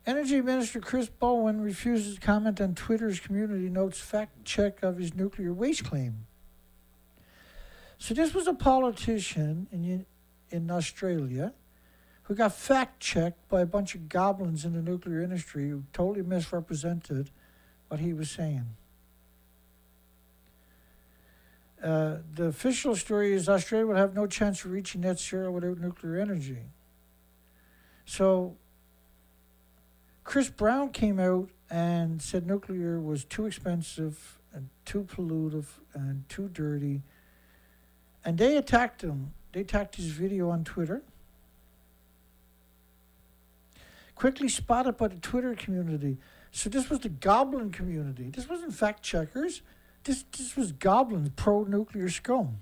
Energy Minister Chris Bowen refuses to comment on Twitter's community notes fact check of his nuclear waste claim. So this was a politician in Australia who got fact checked by a bunch of goblins in the nuclear industry who totally misrepresented what he was saying. The official story is Australia will have no chance of reaching net zero without nuclear energy. So Chris Brown came out and said nuclear was too expensive and too pollutive and too dirty. And they attacked him. They attacked his video on Twitter. Quickly spotted by the Twitter community. So this was the goblin community. This wasn't fact checkers. This was goblins, pro-nuclear scum.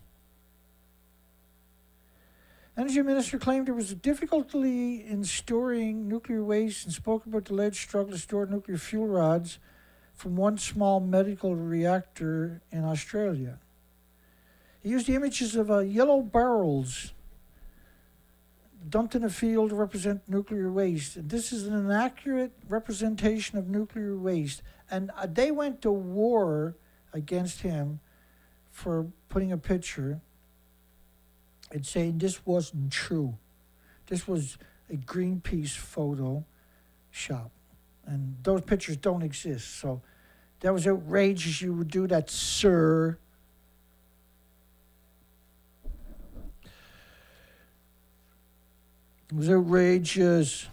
Energy Minister claimed there was a difficulty in storing nuclear waste and spoke about the alleged struggle to store nuclear fuel rods from one small medical reactor in Australia. He used the images of yellow barrels dumped in a field to represent nuclear waste. And this is an inaccurate representation of nuclear waste. And they went to war against him for putting a picture and saying this wasn't true. This was a Greenpeace photo shop. And those pictures don't exist. So that was outrageous you would do that, sir. It was outrageous.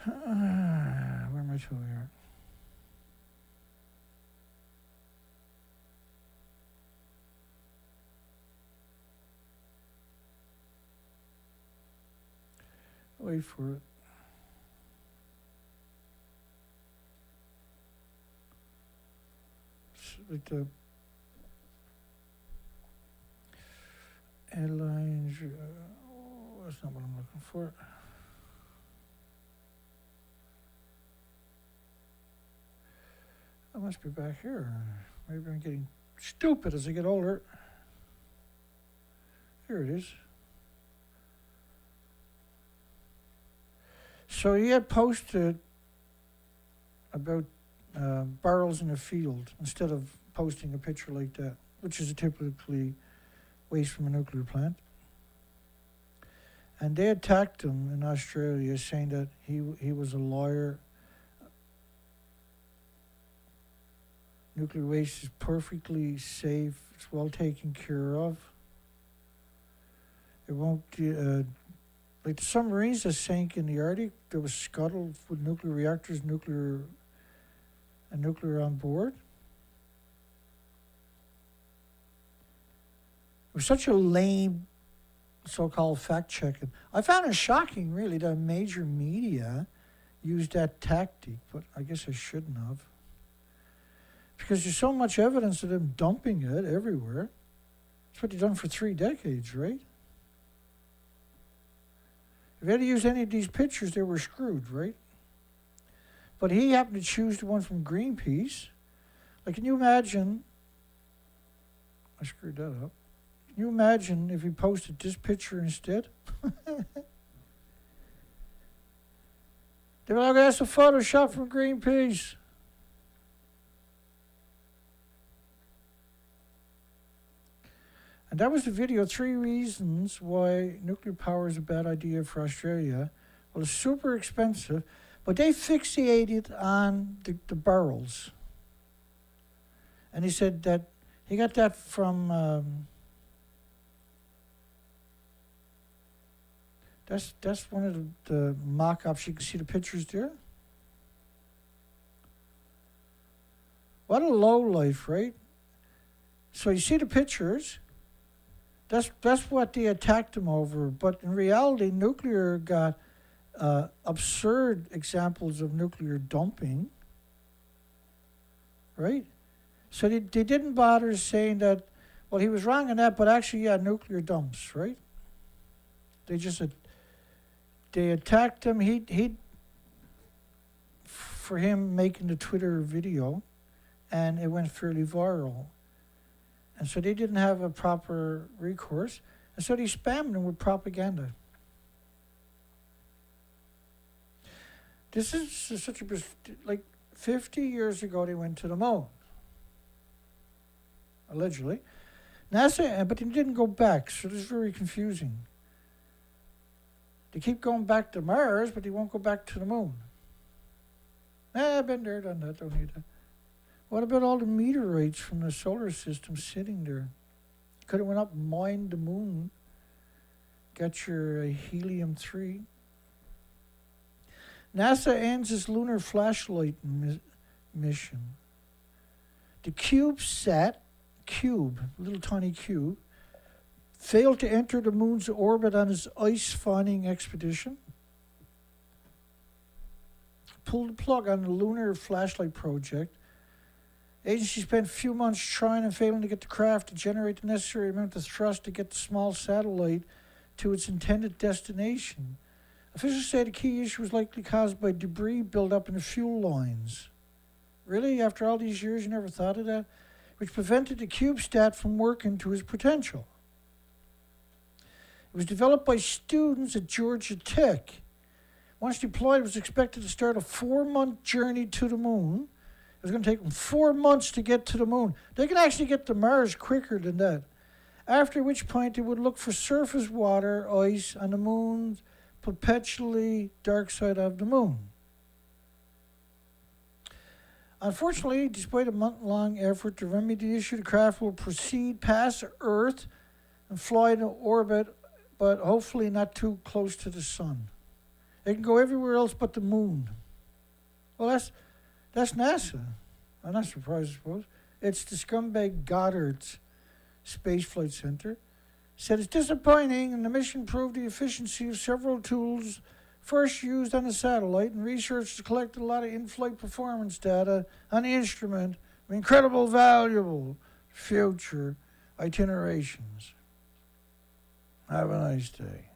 Where am I to here? Wait for it. Like the headlines. That's not what I'm looking for. I must be back here. Maybe I'm getting stupid as I get older. Here it is. So he had posted about barrels in a field instead of posting a picture like that, which is typically waste from a nuclear plant. And they attacked him in Australia, saying that he was a liar. Nuclear waste is perfectly safe. It's well taken care of. It won't, like the submarines that sank in the Arctic, that was scuttled with nuclear reactors, nuclear on board. It was such a lame so-called fact-checking. I found it shocking, really, that major media used that tactic, but I guess I shouldn't have. Because there's so much evidence of them dumping it everywhere. That's what they've done for 3 decades, right? If they had to use any of these pictures, they were screwed, right? But he happened to choose the one from Greenpeace. Like, can you imagine I screwed that up. Can you imagine if he posted this picture instead? They were like, that's a Photoshop from Greenpeace. And that was the video, 3 reasons why nuclear power is a bad idea for Australia. Well, it's super expensive, but they fixated on the barrels. And he said that he got that from, that's one of the mock-ups. You can see the pictures there. What a low life, right? So you see the pictures. That's what they attacked him over. But in reality, nuclear got absurd examples of nuclear dumping, right? So they didn't bother saying that, well, he was wrong on that, but actually, yeah, nuclear dumps, right? They attacked him. He for him making the Twitter video, and it went fairly viral. And so they didn't have a proper recourse, and so they spammed him with propaganda. This is such a, like 50 years ago they went to the moon, allegedly. NASA, but they didn't go back, so this is very confusing. They keep going back to Mars, but they won't go back to the moon. I've been there, done that, don't need that. What about all the meteorites from the solar system sitting there? Could have went up, mined the moon, got your helium-3. NASA ends its lunar flashlight mission. The CubeSat, little tiny cube, failed to enter the moon's orbit on its ice-finding expedition. Pulled the plug on the lunar flashlight project. Agency spent a few months trying and failing to get the craft to generate the necessary amount of thrust to get the small satellite to its intended destination. Officials say the key issue was likely caused by debris buildup in the fuel lines. Really? After all these years, you never thought of that? Which prevented the CubeSat from working to its potential. It was developed by students at Georgia Tech. Once deployed, it was expected to start a 4-month journey to the moon. It was going to take them 4 months to get to the moon. They can actually get to Mars quicker than that. After which point, they would look for surface water, ice, on the moon's perpetually dark side of the moon. Unfortunately, despite a month-long effort to remedy the issue, the craft will proceed past Earth and fly into orbit, but hopefully not too close to the sun. It can go everywhere else but the moon. Well, that's NASA. I'm not surprised, I suppose. It's the scumbag Goddard's Space Flight Center. Said it's disappointing, and the mission proved the efficiency of several tools first used on the satellite, and researchers collected a lot of in-flight performance data on the instrument of incredible valuable future itinerations. Have a nice day.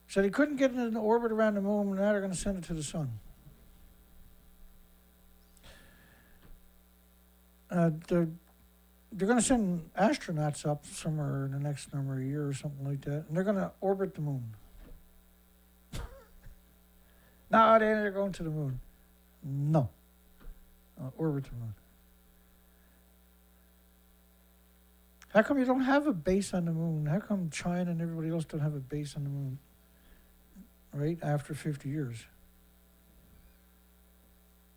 So they couldn't get it in orbit around the moon, and now they're going to send it to the sun. They're going to send astronauts up somewhere in the next number of years or something like that, and they're going to orbit the moon. No, they're going to the moon. No. Orbit the moon. How come you don't have a base on the moon? How come China and everybody else don't have a base on the moon? Right? After 50 years.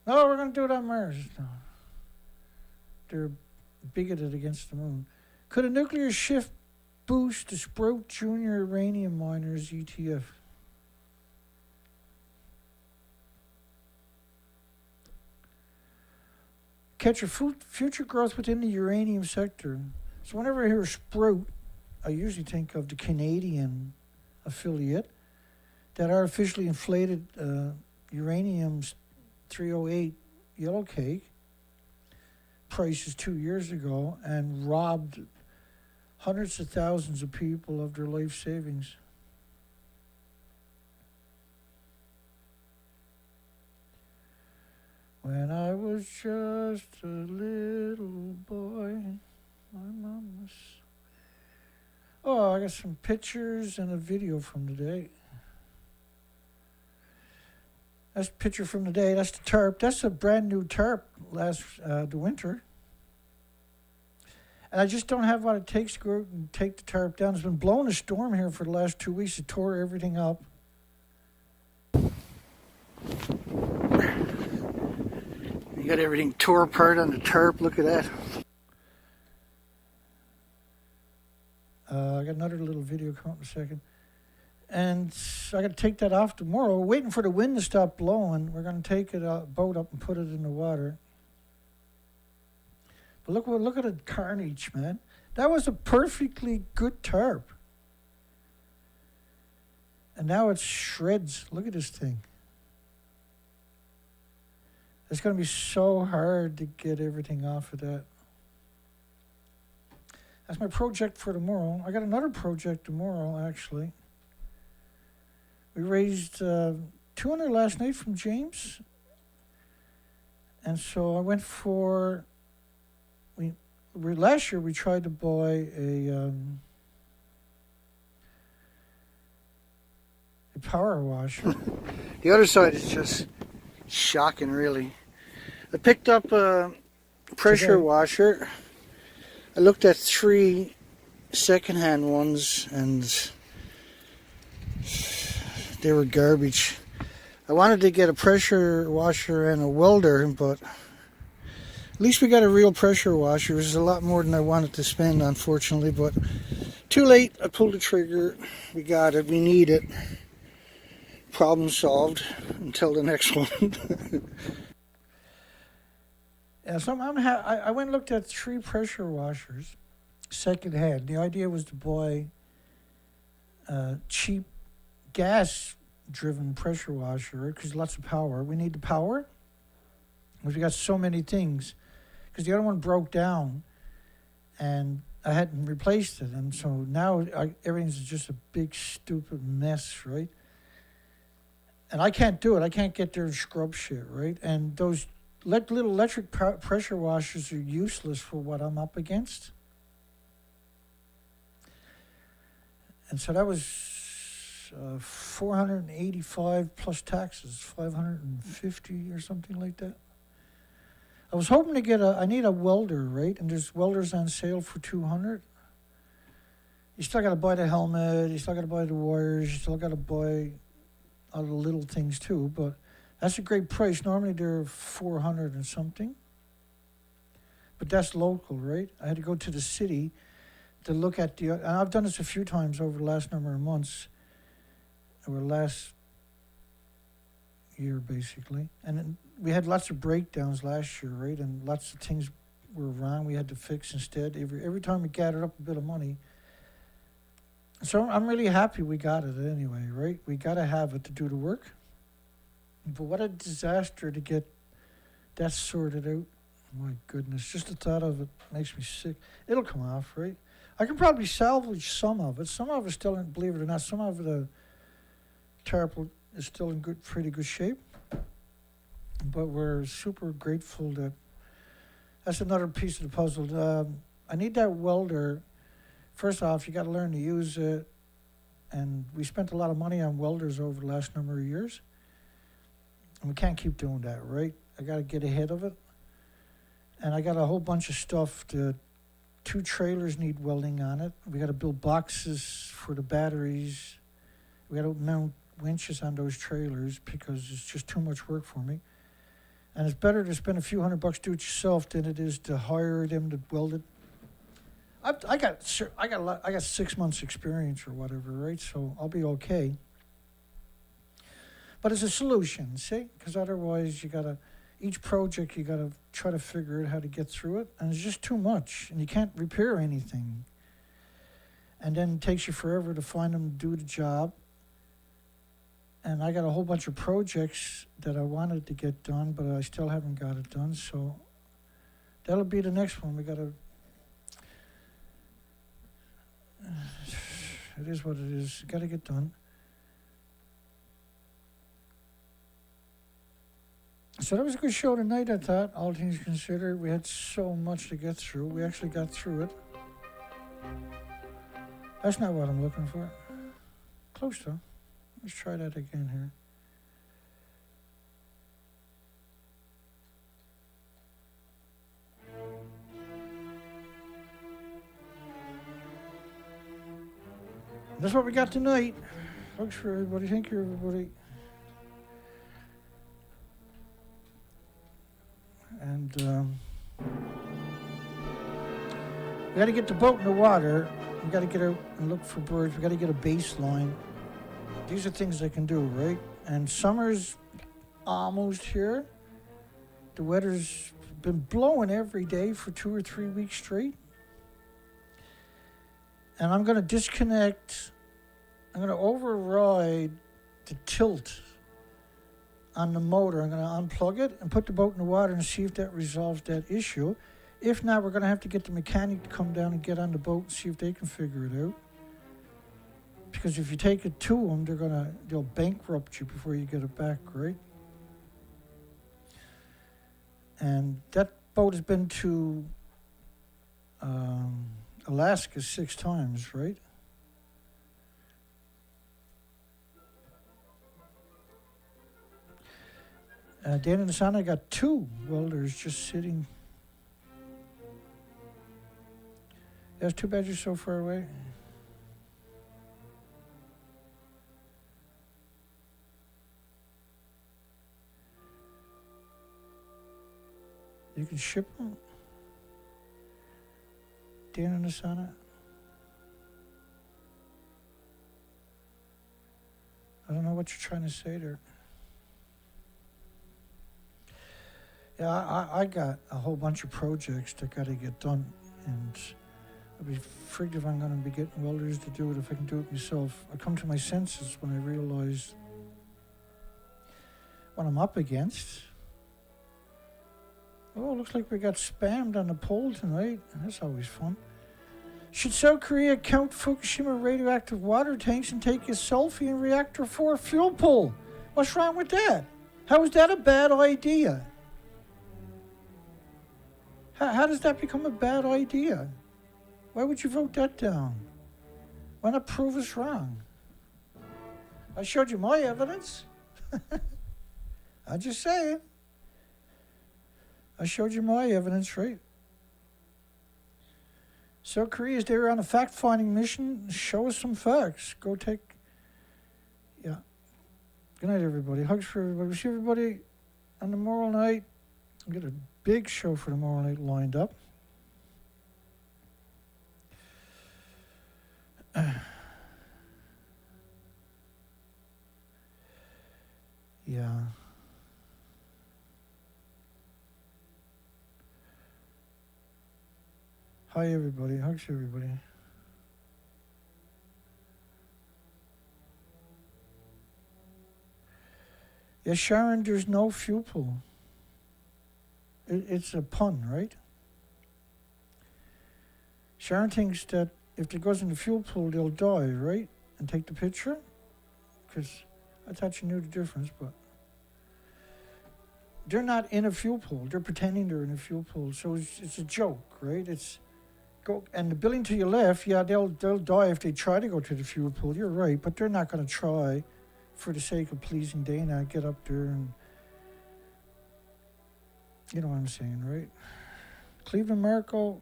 No, we're going to do it on Mars. No. They're bigoted against the moon. Could a nuclear shift boost the Sprout Junior uranium miners ETF? Catch a future growth within the uranium sector. So whenever I hear Sprout, I usually think of the Canadian affiliate that artificially inflated uranium 308 yellow cake prices 2 years ago and robbed hundreds of thousands of people of their life savings. When I was just a little boy. I got some pictures and a video from today. That's a picture from the day. That's the tarp. That's a brand new tarp last the winter. And I just don't have what it takes to go out and take the tarp down. It's been blowing a storm here for the last 2 weeks. It tore everything up. You got everything tore apart on the tarp. Look at that. I got another little video coming up in a second. And I got to take that off tomorrow. We're waiting for the wind to stop blowing. We're going to take it boat up and put it in the water. But look at the carnage, man. That was a perfectly good tarp. And now it's shreds. Look at this thing. It's going to be so hard to get everything off of that. That's my project for tomorrow. I got another project tomorrow, actually. We raised $200 last night from James. And so I went for... last year we tried to buy a power washer. The other side is just shocking, really. I picked up a pressure washer. I looked at 3 second-hand ones and they were garbage. I wanted to get a pressure washer and a welder, but at least we got a real pressure washer. It was a lot more than I wanted to spend, unfortunately, but too late. I pulled the trigger. We got it. We need it. Problem solved until the next one. Yeah, so I went and looked at 3 pressure washers, second hand. The idea was to buy a cheap gas-driven pressure washer because lots of power. We need the power because we got so many things. Because the other one broke down, and I hadn't replaced it, and so now everything's just a big stupid mess, right? And I can't do it. I can't get there and scrub shit, right? And those little electric pressure washers are useless for what I'm up against. And so that was $485 plus taxes, $550 or something like that. I was hoping to get I need a welder, right? And there's welders on sale for $200. You still got to buy the helmet. You still got to buy the wires. You still got to buy all the little things too. But that's a great price. Normally they're $400 and something. But that's local, right? I had to go to the city to look at and I've done this a few times over the last number of months, or last year basically. And we had lots of breakdowns last year, right? And lots of things were wrong we had to fix instead. Every time we gathered up a bit of money. So I'm really happy we got it anyway, right? We got to have it to do the work. But what a disaster to get that sorted out. My goodness, just the thought of it makes me sick. It'll come off, right? I can probably salvage some of it. Some of it still, believe it or not, some of the tarp is still in pretty good shape. But we're super grateful that's another piece of the puzzle. I need that welder. First off, you got to learn to use it. And we spent a lot of money on welders over the last number of years. And we can't keep doing that, right? I got to get ahead of it. And I got a whole bunch of stuff. 2 trailers need welding on it. We got to build boxes for the batteries. We got to mount winches on those trailers because it's just too much work for me. And it's better to spend a few $100 do it yourself than it is to hire them to weld it. I got 6 months experience or whatever, right? So I'll be okay. But it's a solution, see? Because otherwise each project you gotta try to figure out how to get through it, and it's just too much, and you can't repair anything. And then it takes you forever to find them to do the job. And I got a whole bunch of projects that I wanted to get done, but I still haven't got it done. So that'll be the next one. We got to... It is what it is. Got to get done. So that was a good show tonight, I thought, all things considered. We had so much to get through. We actually got through it. That's not what I'm looking for. Close though. Let's try that again here. That's what we got tonight. Thanks for everybody. Thank you, everybody. And we got to get the boat in the water. We got to get out and look for birds. We got to get a baseline. These are things I can do, right? And summer's almost here. The weather's been blowing every day for 2 or 3 weeks straight. And I'm going to disconnect. I'm going to override the tilt on the motor. I'm going to unplug it and put the boat in the water and see if that resolves that issue. If not, we're going to have to get the mechanic to come down and get on the boat and see if they can figure it out. Because if you take it to them, they'll bankrupt you before you get it back, right? And that boat has been to Alaska 6 times, right? Dan and the Sun, I got 2 welders just sitting. That's too bad you're so far away. You can ship them. Dan and the Sun. I don't know what you're trying to say there. Yeah, I got a whole bunch of projects that got to get done, and I'd be freaked if I'm going to be getting welders to do it if I can do it myself. I come to my senses when I realize what I'm up against. Oh, looks like we got spammed on the poll tonight. That's always fun. Should South Korea count Fukushima radioactive water tanks and take a selfie in reactor 4 fuel pool? What's wrong with that? How is that a bad idea? How does that become a bad idea? Why would you vote that down? Why not prove us wrong? I showed you my evidence. I'm just saying. I showed you my evidence, right? South Korea's there on a fact-finding mission. Show us some facts. Go take... Yeah. Good night, everybody. Hugs for everybody. We'll see everybody on tomorrow night. I'll get a big show for tomorrow night lined up. Yeah. Hi, everybody. Hugs to everybody. Yeah, Sharon, there's no fuel pool. It's a pun, right? Sharon thinks that if it goes in the fuel pool, they'll die, right? And take the picture? Because I thought you knew the difference, but... They're not in a fuel pool. They're pretending they're in a fuel pool. So it's a joke, right? And the building to your left, yeah, they'll die if they try to go to the fuel pool. You're right, but they're not going to try for the sake of pleasing Dana. Get up there and... You know what I'm saying, right? Cleveland Marco.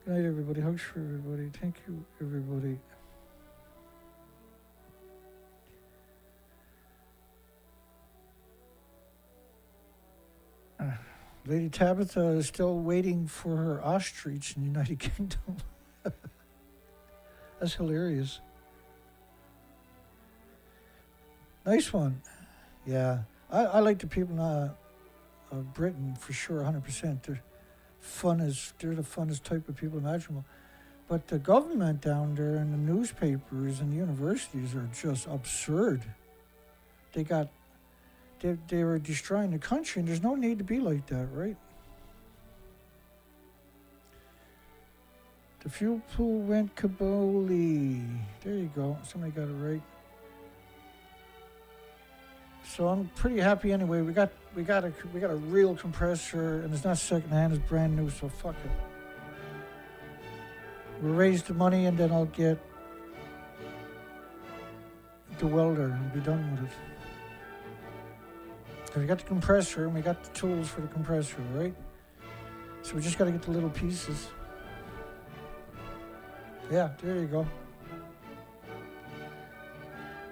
Good night, everybody. Hugs for everybody. Thank you, everybody. Lady Tabitha is still waiting for her ostrich in the United Kingdom. That's hilarious. Nice one. Yeah. I like the people of Britain for sure, 100%. They're the funnest type of people imaginable. But the government down there and the newspapers and universities are just absurd. They were destroying the country, and there's no need to be like that, right? The fuel pool went kaboli. There you go. Somebody got it right. So I'm pretty happy anyway. We got a real compressor, and it's not secondhand; it's brand new. So fuck it. We'll raise the money, and then I'll get the welder and be done with it. So we got the compressor, and we got the tools for the compressor, right? So we just got to get the little pieces. Yeah, there you go.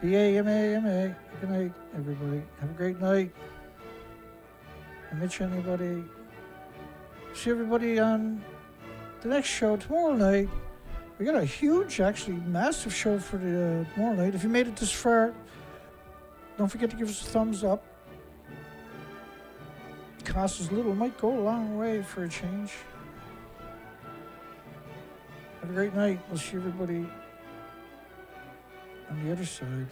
B-A-M-A-M-A. Good night, everybody. Have a great night. I miss anybody. See everybody on the next show tomorrow night. We got a huge, actually massive show for the tomorrow night. If you made it this far, don't forget to give us a thumbs up. It costs us little, might go a long way for a change. Have a great night. We'll see everybody on the other side.